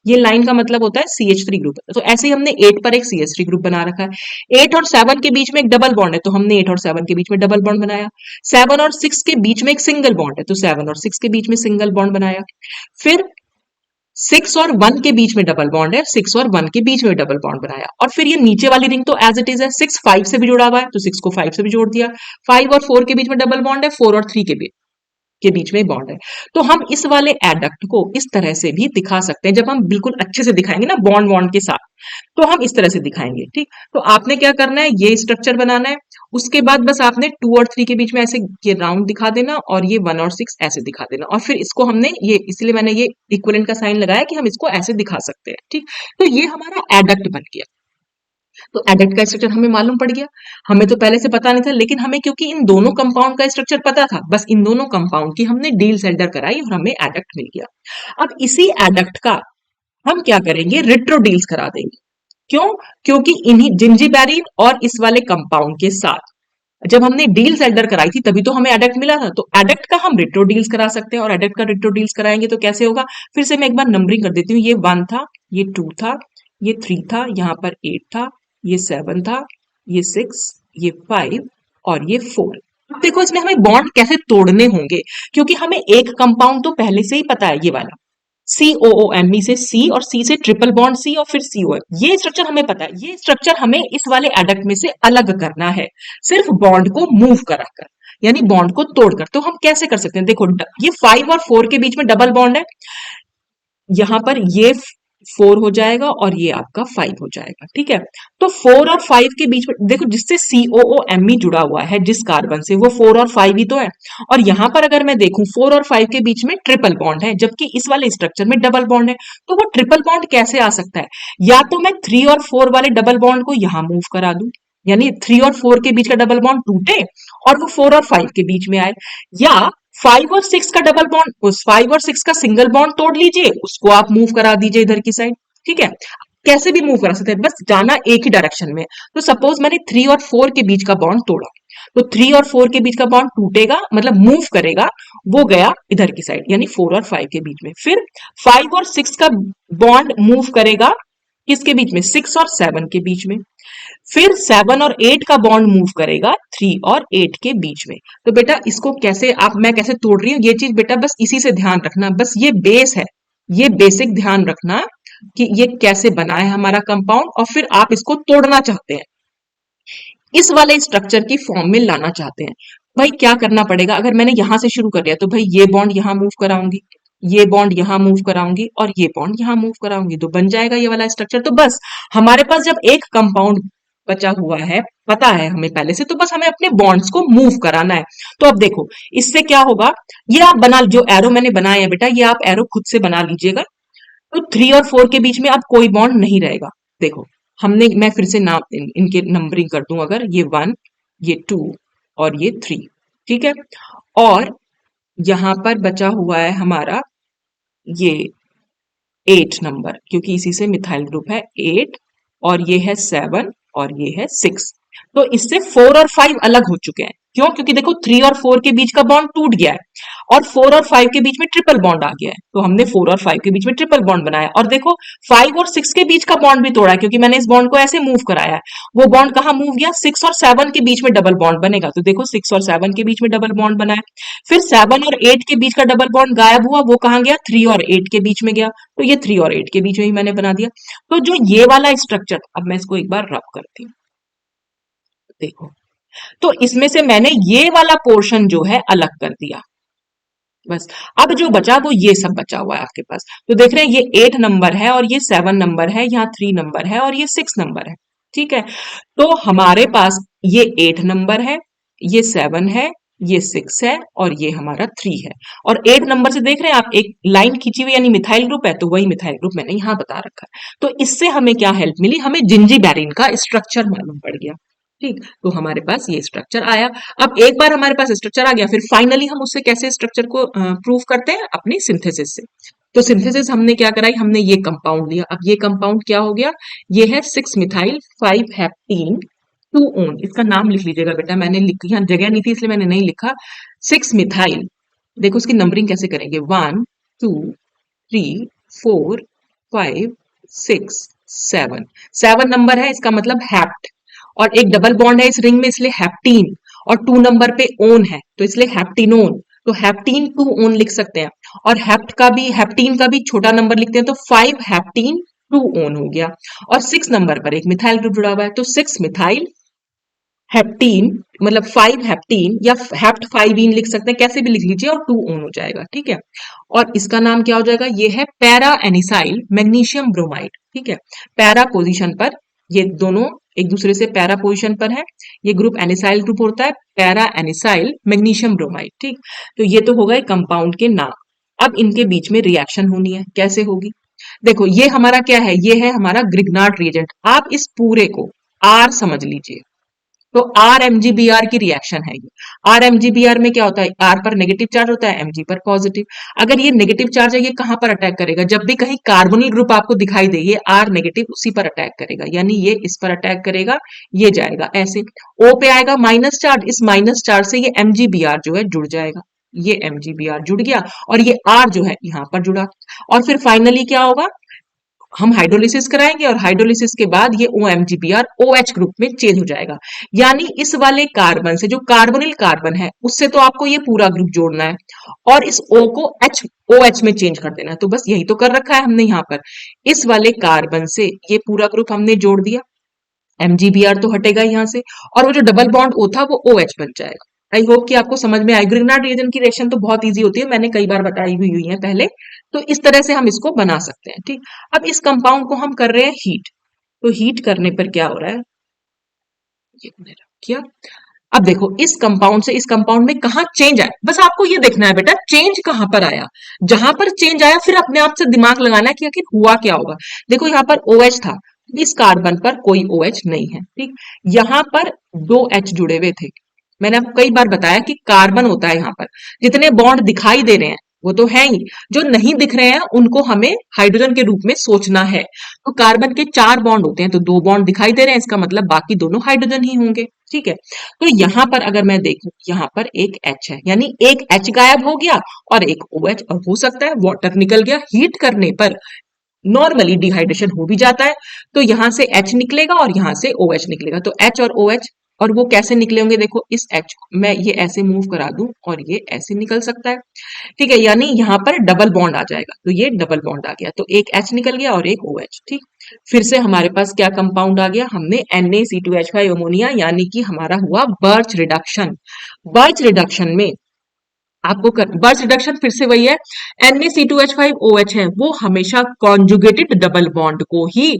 ये लाइन का मतलब होता है CH3 ग्रुप। तो ऐसे ही हमने 8 पर एक CH3 ग्रुप बना रखा है। 8 और 7 के बीच में एक डबल बॉन्ड है, तो हमने 8 और 7 के बीच में डबल बॉन्ड बनाया। 7 और 6 के बीच में एक सिंगल बॉन्ड है, तो 7 और 6 के बीच में सिंगल बॉन्ड बनाया। फिर 6 और 1 के बीच में डबल बॉन्ड है, 6 और 1 के बीच में डबल बॉन्ड बनाया। और फिर ये नीचे वाली रिंग तो एज इट इज है, 6 5 से भी जुड़ा हुआ है, तो 6 को 5 से भी जोड़ दिया। 5 और 4 के बीच में डबल बॉन्ड है, 4 और 3 के बीच में बॉन्ड है। तो हम इस वाले एडक्ट को इस तरह से भी दिखा सकते हैं, जब हम बिल्कुल अच्छे से दिखाएंगे ना बॉन्ड वॉन्ड के साथ, तो हम इस तरह से दिखाएंगे, ठीक। तो आपने क्या करना है, ये स्ट्रक्चर बनाना है। उसके बाद बस आपने 2 और 3 के बीच में ऐसे ये राउंड दिखा देना, और ये 1 और 6 ऐसे दिखा देना। और फिर इसको हमने ये, इसलिए मैंने ये इक्विवेलेंट का साइन लगाया कि हम इसको ऐसे दिखा सकते हैं, ठीक। तो ये हमारा एडक्ट बन गया। तो एडक्ट का स्ट्रक्चर हमें मालूम पड़ गया। हमें तो पहले से पता नहीं था, लेकिन हमें क्योंकि इन दोनों कंपाउंड का स्ट्रक्चर पता था, बस इन दोनों कंपाउंड की हमने डील सेल्टर कराई और हमें एडक्ट मिल गया। अब इसी एडक्ट का हम क्या करेंगे, रिट्रोडील्स करा देंगे। क्यों, क्योंकि इन्हीं जिंजीबेरिन और इस वाले कंपाउंड के साथ जब हमने डील सेल्टर कराई थी तभी तो हमें एडक्ट मिला था। तो एडक्ट का हम रिट्रोडील्स करा सकते हैं, और एडक्ट का रिट्रोडील्स कराएंगे तो कैसे होगा, फिर से मैं एक बार नंबरिंग कर देती हूँ। ये 1 था, ये 2 था, ये 3 था, यहाँ पर 8 था, ये 7 था, ये 6, ये 5 और ये 4। अब देखो इसमें हमें बॉन्ड कैसे तोड़ने होंगे, क्योंकि हमें एक कंपाउंड तो पहले से ही पता है, ये वाला COOMe से C, और C से ट्रिपल बॉन्ड C, और फिर COM। ये स्ट्रक्चर हमें पता है। ये स्ट्रक्चर हमें इस वाले एडक्ट में से अलग करना है, सिर्फ बॉन्ड को मूव कराकर, यानी बॉन्ड को तोड़कर। तो हम कैसे कर सकते हैं, देखो ये 5 और 4 के बीच में डबल बॉन्ड है, यहां पर ये 4 हो जाएगा और ये आपका 5 हो जाएगा, ठीक है। तो 4 और 5 के बीच में देखो, जिससे COOMe जुड़ा हुआ है जिस कार्बन से, वो 4 और 5 ही तो है। और यहां पर अगर मैं देखूं 4 और 5 के बीच में ट्रिपल बॉन्ड है, जबकि इस वाले स्ट्रक्चर में डबल बॉन्ड है। तो वो ट्रिपल बॉन्ड कैसे आ सकता है, या तो मैं 3 और 4 वाले डबल बॉन्ड को यहां मूव करा दूं, यानी 3 और 4 के बीच का डबल बॉन्ड टूटे और वो 4 और 5 के बीच में आए, या 5 और 6 का डबल बॉन्ड, उस 5 और 6 का सिंगल बॉन्ड तोड़ लीजिए, उसको आप मूव करा दीजिए इधर की साइड, ठीक है। कैसे भी मूव करा सकते हैं, बस जाना एक ही डायरेक्शन में। तो सपोज मैंने 3 और 4 के बीच का बॉन्ड तोड़ा, तो 3 और 4 के बीच का बॉन्ड टूटेगा, मतलब मूव करेगा, वो गया इधर की साइड, यानी 4 और 5 के बीच में। फिर 5 और 6 का बॉन्ड मूव करेगा किसके बीच में, 6 और 7 के बीच में। फिर 7 और 8 का बॉन्ड मूव करेगा 3 और 8 के बीच में। तो बेटा इसको कैसे आप, मैं कैसे तोड़ रही हूँ ये चीज बेटा बस इसी से ध्यान रखना, बस ये बेस है, ये बेसिक ध्यान रखना कि ये कैसे बना है हमारा कंपाउंड, और फिर आप इसको तोड़ना चाहते हैं, इस वाले स्ट्रक्चर की फॉर्म में लाना चाहते हैं। भाई क्या करना पड़ेगा, अगर मैंने यहां से शुरू कर लिया तो भाई ये बॉन्ड यहां मूव कराऊंगी, ये बॉन्ड यहां मूव कराऊंगी और ये बॉन्ड यहां मूव कराऊंगी, तो बन जाएगा ये वाला स्ट्रक्चर। तो बस हमारे पास जब एक कंपाउंड बचा हुआ है, पता है हमें पहले से, तो बस हमें अपने बॉन्ड्स को मूव कराना है। तो अब देखो इससे क्या होगा, ये आप बना, जो एरो मैंने बनाया है बेटा, ये आप एरो खुद से बना लीजिएगा। तो 3 और 4 के बीच में अब कोई बॉन्ड नहीं रहेगा। देखो हमने, मैं फिर से नाम इनके नंबरिंग कर दूं, अगर ये 1, ये 2 और ये 3, ठीक है। और यहां पर बचा हुआ है हमारा ये 8 नंबर, क्योंकि इसी से मिथाइल ग्रुप है 8, और ये है 7 और ये है 6। तो इससे 4 और 5 अलग हो चुके हैं। क्यों? क्योंकि देखो 3 और 4 के बीच का बॉन्ड टूट गया है और 4 और 5 के बीच में ट्रिपल बॉन्ड आ गया है, तो हमने 4 और 5 के बीच में ट्रिपल बॉन्ड बनाया। और देखो 5 और 6 के बीच का बॉन्ड भी तोड़ा है, क्योंकि मैंने इस बॉन्ड को ऐसे मूव कराया है। वो बॉन्ड कहाँ मूव गया, 6 और 7 के बीच में डबल बॉन्ड बनेगा, तो देखो 6 और 7 के बीच में डबल बॉन्ड बना है। फिर 7 और 8 के बीच का डबल बॉन्ड गायब हुआ, वो कहाँ गया, 3 और 8 के बीच में गया, तो ये 3 और 8 के बीच में ही मैंने बना दिया। तो जो ये वाला स्ट्रक्चर, अब मैं इसको एक बार रब करती हूँ, देखो तो इसमें से मैंने ये वाला पोर्शन जो है अलग कर दिया, बस। अब जो बचा वो ये सब बचा हुआ है आपके पास। तो देख रहे हैं ये 8 नंबर है और ये 7 नंबर है, यहाँ 3 नंबर है और ये 6 नंबर है, ठीक है। तो हमारे पास ये 8 नंबर है, ये 7 है, ये 6 है और ये हमारा 3 है। और 8 नंबर से देख रहे हैं आप एक लाइन खींची हुई, यानी मिथाइल ग्रुप है, तो वही मिथाइल ग्रुप मैंने यहाँ बता रखा है। तो इससे हमें क्या हेल्प मिली, हमें जिंजीबेरिन का स्ट्रक्चर मालूम पड़ गया, ठीक। तो हमारे पास ये स्ट्रक्चर आया। अब एक बार हमारे पास स्ट्रक्चर आ गया, फिर फाइनली हम उससे कैसे स्ट्रक्चर को प्रूव करते हैं, अपनी सिंथेसिस से। तो सिंथेसिस हमने क्या कराई, हमने ये कंपाउंड लिया। अब ये कंपाउंड क्या हो गया, ये है 6 मिथाइल 5 हेप्टीन 2 ओन। इसका नाम लिख लीजिएगा बेटा, मैंने लिख, यहाँ जगह नहीं थी इसलिए मैंने नहीं लिखा। 6 मिथाइल, देखो इसकी नंबरिंग कैसे करेंगे, 1 2 3 4 5 6 7, 7 नंबर है, इसका मतलब हैप्ट। और एक डबल बॉन्ड है इस रिंग में, इसलिए हैप्टीन। और 2 नंबर पे ओन है, तो इसलिए हैप्टिनोन। तो हैप्टीन 2 ओन लिख सकते हैं। और हेप्ट का भी, हैप्टीन का भी छोटा नंबर लिखते हैं, तो 5 हैप्टीन 2 ओन हो गया। और 6 नंबर पर एक मिथाइल ग्रुप जुड़ा हुआ है, तो 6 मिथाइल हेप्टीन, मतलब 5 हेप्टीन या हेप्ट 5 लिख सकते हैं, कैसे भी लिख लीजिए, और 2 ओन हो जाएगा, ठीक है। और इसका नाम क्या हो जाएगा, ये है पैरा एनिसाइल मैग्नीशियम ब्रोमाइड, ठीक है। पैरा पोजीशन पर, ये दोनों एक दूसरे से पैरा पोजीशन पर है, ये ग्रुप एनिसाइल ग्रुप होता है, पैरा एनिसाइल मैग्नीशियम ब्रोमाइड, ठीक। तो ये तो हो गए कंपाउंड के नाम। अब इनके बीच में रिएक्शन होनी है, कैसे होगी, देखो ये हमारा क्या है, ये है हमारा ग्रिग्नार्ड रिएजेंट। आप इस पूरे को आर समझ लीजिए, तो आर एमजीबीआर की रिएक्शन है ये। आर एमजीबीआर में क्या होता है, आर पर नेगेटिव चार्ज होता है, एमजी पर पॉजिटिव। अगर ये नेगेटिव चार्ज है, ये कहां पर अटैक करेगा, जब भी कहीं कार्बोनिल ग्रुप आपको दिखाई दे, ये आर नेगेटिव उसी पर अटैक करेगा, यानी ये इस पर अटैक करेगा, ये जाएगा ऐसे। ओ पे आएगा माइनस चार्ज, इस माइनस चार्ज से ये एमजीबीआर जो है जुड़ जाएगा, ये एमजीबीआर जुड़ गया, और ये आर जो है यहां पर जुड़ा। और फिर फाइनली क्या होगा, हम हाइड्रोलिसिस कराएंगे और हाइड्रोलिसिस के बाद ये OMGBr OH ग्रुप में चेंज हो जाएगा। यानी इस वाले कार्बन से, जो कार्बोनिल कार्बन है, उससे तो आपको ये पूरा ग्रुप जोड़ना है और इस O को OH में चेंज कर देना है। तो बस यही तो कर रखा है हमने यहाँ पर, इस वाले कार्बन से ये पूरा ग्रुप हमने जोड़ दिया, MGBr तो हटेगा यहाँ से, और वो जो डबल बॉन्ड O था वो OH बन जाएगा। आई होप कि आपको समझ में आए। ग्रिग्नार्ड रिएजेंट की रिएक्शन तो बहुत इजी होती है, मैंने कई बार बताई हुई है पहले। तो इस तरह से हम इसको बना सकते हैं, ठीक। अब इस कंपाउंड को हम कर रहे हैं हीट, तो हीट करने पर क्या हो रहा है, ये मैंने रख किया। अब देखो इस कंपाउंड से इस कंपाउंड में कहा चेंज आया, बस आपको ये देखना है बेटा चेंज कहां पर आया। जहां पर चेंज आया फिर अपने आप से दिमाग लगाना है कि आखिर हुआ क्या होगा। देखो यहाँ पर OH था, इस कार्बन पर कोई OH नहीं है, ठीक। यहाँ पर 2 H जुड़े हुए थे, मैंने आपको कई बार बताया कि कार्बन होता है यहाँ पर, जितने बॉन्ड दिखाई दे रहे हैं वो तो है ही, जो नहीं दिख रहे हैं उनको हमें हाइड्रोजन के रूप में सोचना है। तो कार्बन के 4 बॉन्ड होते हैं, तो 2 बॉन्ड दिखाई दे रहे हैं, इसका मतलब बाकी दोनों हाइड्रोजन ही होंगे, ठीक है। तो यहां पर अगर मैं देखूं, यहां पर एक H है, यानी एक H गायब हो गया और एक OH, और हो सकता है वाटर निकल गया हीट करने पर, नॉर्मली डिहाइड्रेशन हो भी जाता है, तो यहां से H निकलेगा और यहां से OH निकलेगा, तो H और OH, और वो कैसे निकले होंगे, देखो इस H को मैं ये ऐसे मूव करा दूं और ये ऐसे निकल सकता है, ठीक है, यानी यहाँ पर डबल बॉन्ड आ जाएगा, तो ये डबल बॉन्ड आ गया, तो एक H निकल गया और एक OH, ठीक। फिर से हमारे पास क्या कंपाउंड आ गया, हमने NaC2H5 अमोनिया, यानी कि हमारा हुआ बर्च रिडक्शन। बर्च रिडक्शन में आपको बर्च रिडक्शन फिर से वही है, NaC2H5OH है, वो हमेशा कॉन्जुगेटेड डबल बॉन्ड को ही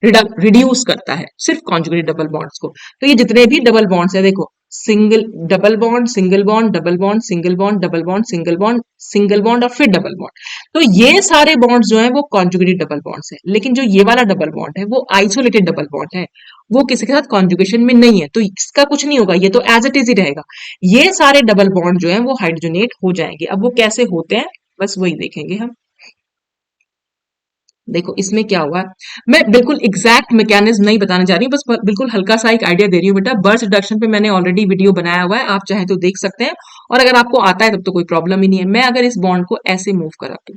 रिड्यूस करता है, सिर्फ कॉन्जुगेटेड डबल बॉन्ड्स को। तो ये जितने भी डबल बॉन्ड्स है, देखो single double bond, single bond, double bond, single bond, double bond, single bond, single bond और फिर डबल बॉन्ड, तो ये सारे बॉन्ड्स जो है वो कॉन्जुगेटेड डबल बॉन्ड्स है। लेकिन जो ये वाला डबल बॉन्ड है वो आइसोलेटेड डबल बॉन्ड है, वो किसी के साथ कॉन्जुगेशन में नहीं है, तो इसका कुछ नहीं होगा, ये तो एज इट इज ही रहेगा। ये सारे डबल बॉन्ड जो है वो हाइड्रोजनेट हो जाएंगे। अब वो कैसे होते हैं, बस वही देखेंगे हम। देखो इसमें क्या हुआ है, मैं बिल्कुल एग्जैक्ट मैकेनिज्म नहीं बताने जा रही हूँ, बस बिल्कुल हल्का सा एक आइडिया दे रही हूँ बेटा। बर्च रिडक्शन पे मैंने ऑलरेडी वीडियो बनाया हुआ है, आप चाहे तो देख सकते हैं, और अगर आपको आता है तब तो कोई प्रॉब्लम ही नहीं है। मैं अगर इस बॉन्ड को ऐसे मूव करा दूं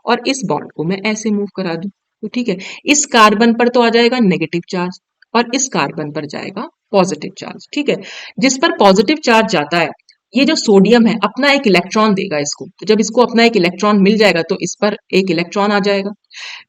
और इस बॉन्ड को मैं ऐसे मूव करा दूं, तो ठीक है, इस कार्बन पर तो आ जाएगा नेगेटिव चार्ज और इस कार्बन पर जाएगा पॉजिटिव चार्ज, ठीक है। जिस पर पॉजिटिव चार्ज जाता है, ये जो सोडियम है अपना एक इलेक्ट्रॉन देगा इसको, तो जब इसको अपना एक इलेक्ट्रॉन मिल जाएगा तो इस पर एक इलेक्ट्रॉन आ जाएगा।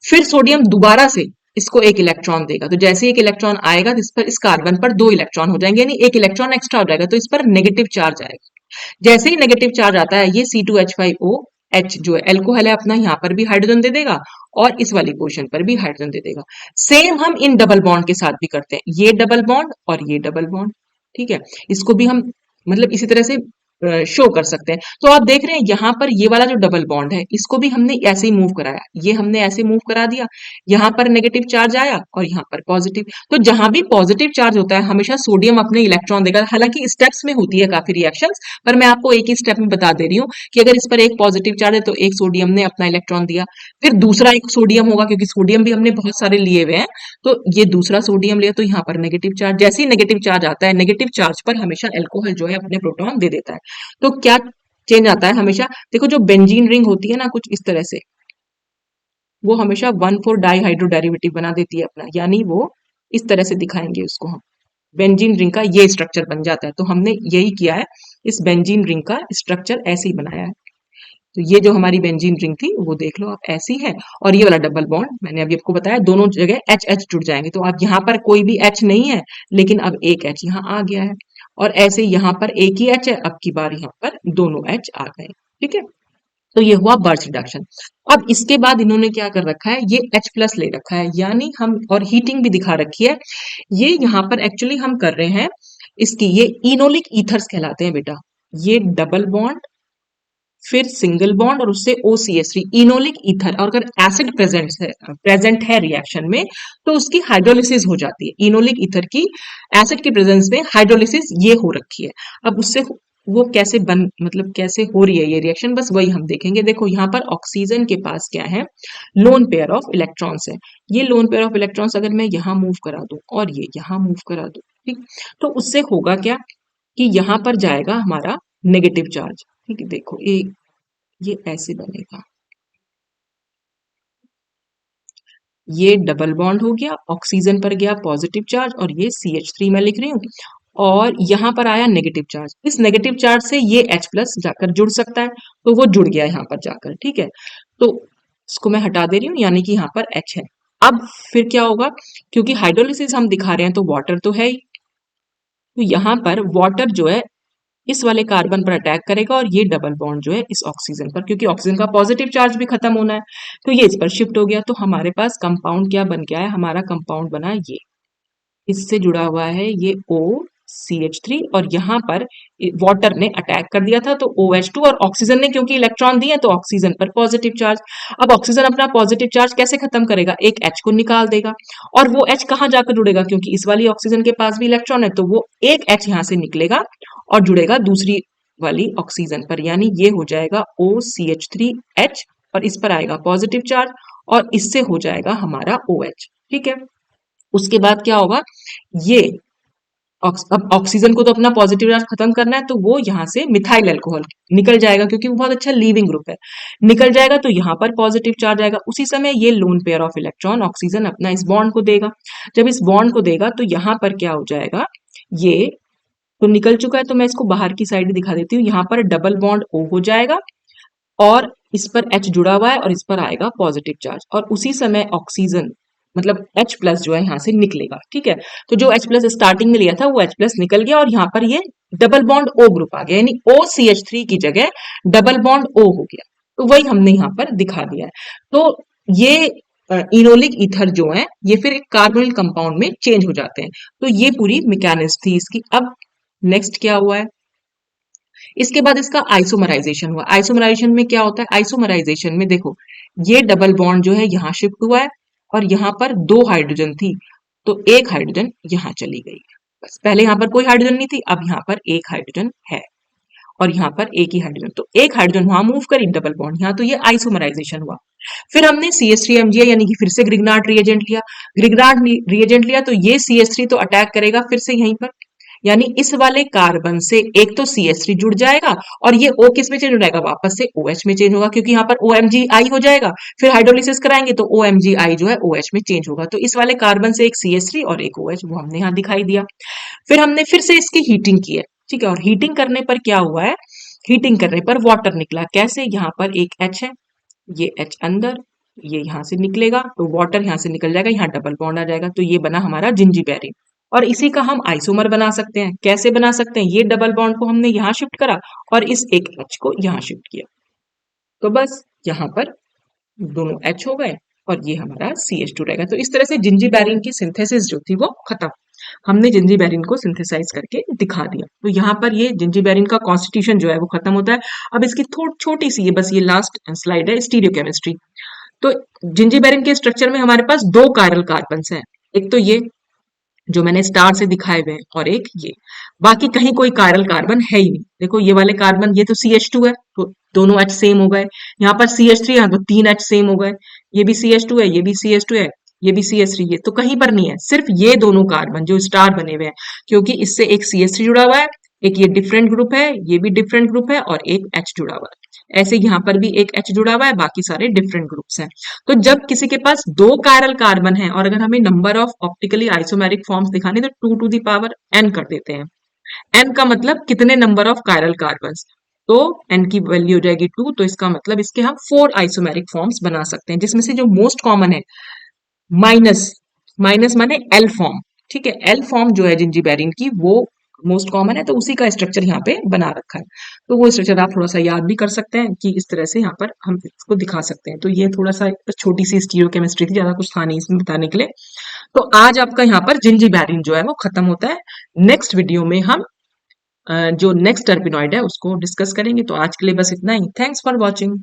फिर सोडियम दोबारा से इसको एक इलेक्ट्रॉन देगा, तो जैसे एक इलेक्ट्रॉन आएगा तो इस पर, इस कार्बन पर दो इलेक्ट्रॉन हो जाएंगे, यानी एक इलेक्ट्रॉन एक्स्ट्रा हो जाएगा, तो इस पर नेगेटिव चार्ज आएगा। जैसे ही नेगेटिव चार्ज आता है, ये C2H5OH जो है एल्कोहल है अपना, यहाँ पर भी हाइड्रोजन दे देगा और इस वाली पोर्शन पर भी हाइड्रोजन दे देगा। सेम हम इन डबल बॉन्ड के साथ भी करते हैं, ये डबल बॉन्ड और ये डबल बॉन्ड, ठीक है, इसको भी हम मतलब इसी तरह से शो कर सकते हैं। तो आप देख रहे हैं यहाँ पर ये वाला जो डबल बॉन्ड है, इसको भी हमने ऐसे ही मूव कराया, ये हमने ऐसे मूव करा दिया, यहाँ पर नेगेटिव चार्ज आया और यहाँ पर पॉजिटिव। तो जहां भी पॉजिटिव चार्ज होता है हमेशा सोडियम अपने इलेक्ट्रॉन देगा, हालांकि स्टेप्स में होती है काफी रिएक्शंस, पर मैं आपको एक ही स्टेप में बता दे रही हूँ कि अगर इस पर एक पॉजिटिव चार्ज है तो एक सोडियम ने अपना इलेक्ट्रॉन दिया, फिर दूसरा एक सोडियम होगा, क्योंकि सोडियम भी हमने बहुत सारे लिए हुए हैं, तो ये दूसरा सोडियम लिया, तो यहाँ पर नेगेटिव चार्ज, जैसे ही नेगेटिव चार्ज आता है, नेगेटिव चार्ज पर हमेशा एल्कोहल जो है अपने प्रोटॉन दे देता है। तो क्या चेंज आता है हमेशा, देखो जो बेंजीन रिंग होती है ना कुछ इस तरह से, वो हमेशा 1,4 डाई हाइड्रो डेरिवेटिव बना देती है अपना, यानी वो इस तरह से दिखाएंगे उसको हम, बेंजीन रिंग का ये स्ट्रक्चर बन जाता है। तो हमने यही किया है, इस बेंजीन रिंग का स्ट्रक्चर ऐसे ही बनाया है। तो ये जो हमारी बेंजीन रिंग थी वो देख लो आप ऐसी है, और ये वाला डबल बॉन्ड मैंने अभी आपको बताया, दोनों जगह एच एच जुड़ जाएंगे, तो अब यहाँ पर कोई भी एच नहीं है, लेकिन अब एक एच यहाँ आ गया है, और ऐसे यहाँ पर एक ही एच है, अब की बार यहाँ पर दोनों एच आ गए, ठीक है। तो ये हुआ बर्च रिडक्शन। अब इसके बाद इन्होंने क्या कर रखा है, ये H+ ले रखा है, यानी हम, और हीटिंग भी दिखा रखी है, ये यहाँ पर एक्चुअली हम कर रहे हैं इसकी, ये इनोलिक ईथर्स कहलाते हैं बेटा, ये डबल बॉन्ड फिर सिंगल बॉन्ड और उससे OCH3 इनोलिक ईथर, और अगर एसिड प्रेजेंट है रिएक्शन में तो उसकी हाइड्रोलिसिस हो जाती है। इनोलिक ईथर की एसिड की प्रेजेंस में हाइड्रोलिसिस ये हो रखी है। अब उससे वो कैसे बन, मतलब कैसे हो रही है ये रिएक्शन, बस वही हम देखेंगे। देखो यहाँ पर ऑक्सीजन के पास क्या है, लोन पेयर ऑफ इलेक्ट्रॉन्स है। ये लोन पेयर ऑफ इलेक्ट्रॉन्स अगर मैं यहाँ मूव करा दूं और ये यहाँ मूव करा दूं, ठीक, तो उससे होगा क्या कि यहाँ पर जाएगा हमारा नेगेटिव चार्ज, ठीक है। देखो ये ऐसे बनेगा, ये डबल बॉन्ड हो गया, ऑक्सीजन पर गया पॉजिटिव चार्ज और ये CH3 मैं लिख रही हूँ, और यहाँ पर आया नेगेटिव चार्ज, इस नेगेटिव चार्ज से ये H+ जाकर जुड़ सकता है, तो वो जुड़ गया यहाँ पर जाकर, ठीक है। तो इसको मैं हटा दे रही हूँ, यानी कि यहाँ पर H है। अब फिर क्या होगा, क्योंकि हाइड्रोलिसिस हम दिखा रहे हैं तो वाटर तो है ही, तो यहाँ पर वाटर जो है इस वाले कार्बन पर अटैक करेगा और ये डबल बॉन्ड जो है इस ऑक्सीजन पर, क्योंकि ऑक्सीजन का पॉजिटिव चार्ज भी खत्म होना है, तो ये इस पर शिफ्ट हो गया। तो हमारे पास कंपाउंड क्या बन गया है, हमारा कंपाउंड बना ये, इससे जुड़ा हुआ है ये OCH3, और यहाँ पर वाटर ने अटैक कर दिया था तो OH2, और ऑक्सीजन ने क्योंकि इलेक्ट्रॉन दिए तो ऑक्सीजन पर पॉजिटिव चार्ज। अब ऑक्सीजन अपना पॉजिटिव चार्ज कैसे खत्म करेगा, एक H को निकाल देगा, और वो H कहाँ जाकर जुड़ेगा, क्योंकि इस वाली ऑक्सीजन के पास भी इलेक्ट्रॉन है, तो वो एक H यहाँ से निकलेगा और जुड़ेगा दूसरी वाली ऑक्सीजन पर, यानी ये हो जाएगा OCH3H, और इस पर आएगा पॉजिटिव चार्ज और इससे हो जाएगा हमारा OH, ठीक है। उसके बाद क्या होगा, ये अब ऑक्सीजन को तो अपना पॉजिटिव चार्ज खत्म करना है, तो वो यहाँ से मिथाइल अल्कोहल निकल जाएगा, क्योंकि वो बहुत अच्छा लीविंग ग्रुप है, निकल जाएगा, तो यहाँ पर पॉजिटिव चार्ज आएगा। उसी समय ये lone pair of electron oxygen अपना इस बॉन्ड को देगा। जब इस बॉन्ड को देगा तो यहाँ पर क्या हो जाएगा, ये तो निकल चुका है, तो मैं इसको बाहर की साइड दिखा देती हूँ। यहाँ पर डबल बॉन्ड O हो जाएगा और इस पर H जुड़ा हुआ है और इस पर आएगा पॉजिटिव चार्ज, और उसी समय ऑक्सीजन मतलब H प्लस जो है यहाँ से निकलेगा। ठीक है, तो जो H प्लस स्टार्टिंग में लिया था वो H प्लस निकल गया, और यहाँ पर ये डबल बॉन्ड O ग्रुप आ गया, यानी OCH3 की जगह डबल बॉन्ड O हो गया। तो वही हमने यहाँ पर दिखा दिया है। तो ये इनोलिक ईथर जो है ये फिर एक कार्बोनिल कंपाउंड में चेंज हो जाते हैं। तो ये पूरी मैकेनिज्म थी इसकी। अब नेक्स्ट क्या हुआ है, इसके बाद इसका आइसोमराइजेशन हुआ। आइसोमराइजेशन में क्या होता है, आइसोमराइजेशन में देखो ये डबल बॉन्ड जो है यहाँ शिफ्ट हुआ है, और यहाँ पर 2 हाइड्रोजन थी, तो एक हाइड्रोजन यहाँ चली गई। बस पहले यहाँ पर कोई हाइड्रोजन नहीं थी, अब यहाँ पर एक हाइड्रोजन है, और यहाँ पर एक ही हाइड्रोजन, तो एक हाइड्रोजन वहां मूव करी डबल बॉन्ड यहाँ, तो ये आइसोमराइजेशन हुआ। फिर हमने CH3Mgl यानी कि फिर से ग्रिग्नार्ड रिएजेंट लिया। ग्रिग्नार्ड रिएजेंट लिया तो ये CH3 तो अटैक करेगा फिर से यहीं पर, यानी इस वाले कार्बन से एक तो CH3 जुड़ जाएगा, और ये O किस में चेंज हो जाएगा, वापस से OH में चेंज होगा, क्योंकि यहाँ पर OMgI हो जाएगा। फिर हाइड्रोलिसिस कराएंगे तो OMgI जो है OH में चेंज होगा। तो इस वाले कार्बन से एक CH3 और एक OH, वो हमने यहाँ दिखाई दिया। फिर हमने फिर से इसकी हीटिंग की है। ठीक है, और हीटिंग करने पर क्या हुआ है, हीटिंग करने पर वाटर निकला। कैसे, यहाँ पर एक H है, ये H अंदर, ये यहाँ से निकलेगा, तो वाटर यहाँ से निकल जाएगा, यहाँ डबल बॉन्ड आ जाएगा, तो ये बना हमारा जिंजीबेरेन। और इसी का हम आइसोमर बना सकते हैं। कैसे बना सकते हैं, ये डबल बॉन्ड को हमने यहाँ शिफ्ट करा और इस एक H को यहाँ शिफ्ट किया, तो बस यहाँ पर दोनों H हो गए और ये हमारा CH2 रहेगा। तो इस तरह से जिंजीबेरेन की सिंथेसिस जो थी वो खत्म। हमने जिंजीबेरेन को सिंथेसाइज करके दिखा दिया। तो यहाँ पर ये जिंजीबेरेन का कॉन्स्टिट्यूशन जो है वो खत्म होता है। अब इसकी छोटी सी ये बस ये लास्ट स्लाइड है, स्टीरियोकेमिस्ट्री। तो जिंजीबेरेन के स्ट्रक्चर में हमारे पास 2 कायरल कार्बन्स हैं, एक तो ये जो मैंने स्टार से दिखाए हुए हैं, और एक ये। बाकी कहीं कोई कायरल कार्बन है ही नहीं। देखो ये वाले कार्बन, ये तो CH2 है, तो दोनों H सेम हो गए। यहाँ पर CH3 है, तो 3 H सेम हो गए। ये भी CH2 है, ये भी CH2 है, ये भी CH3 है, तो कहीं पर नहीं है, सिर्फ ये दोनों कार्बन जो स्टार बने हुए हैं, क्योंकि इससे एक CH3 जुड़ा हुआ है, एक ये डिफरेंट ग्रुप है, ये भी डिफरेंट ग्रुप है, और एक H जुड़ा हुआ है। ऐसे यहाँ पर भी एक H जुड़ा हुआ है, बाकी सारे डिफरेंट ग्रुप्स हैं। तो जब किसी के पास 2 कायरल कार्बन है और अगर हमें number of optically isomeric forms दिखाने, तो 2 टू द पावर n कर देते हैं। n का मतलब कितने नंबर ऑफ कायरल कार्बन्स, तो n की वैल्यू हो जाएगी 2, तो इसका मतलब इसके हम 4 आइसोमेरिक फॉर्म्स बना सकते हैं, जिसमें से जो मोस्ट कॉमन है माइनस, माइनस माने एल फॉर्म। ठीक है, एल फॉर्म जो है जिंजीबेरिन की वो मोस्ट कॉमन है, तो उसी का स्ट्रक्चर यहाँ पे बना रखा है। तो वो स्ट्रक्चर आप थोड़ा सा याद भी कर सकते हैं कि इस तरह से यहाँ पर हम इसको दिखा सकते हैं। तो ये थोड़ा सा छोटी सी स्टीरियोकेमिस्ट्री थी, ज्यादा कुछ था नहीं इसमें बताने के लिए। तो आज आपका यहाँ पर जिंजीबेरिन जो है वो खत्म होता है। नेक्स्ट वीडियो में हम जो नेक्स्ट टर्पिनॉइड है उसको डिस्कस करेंगे। तो आज के लिए बस इतना ही। Thanks for watching.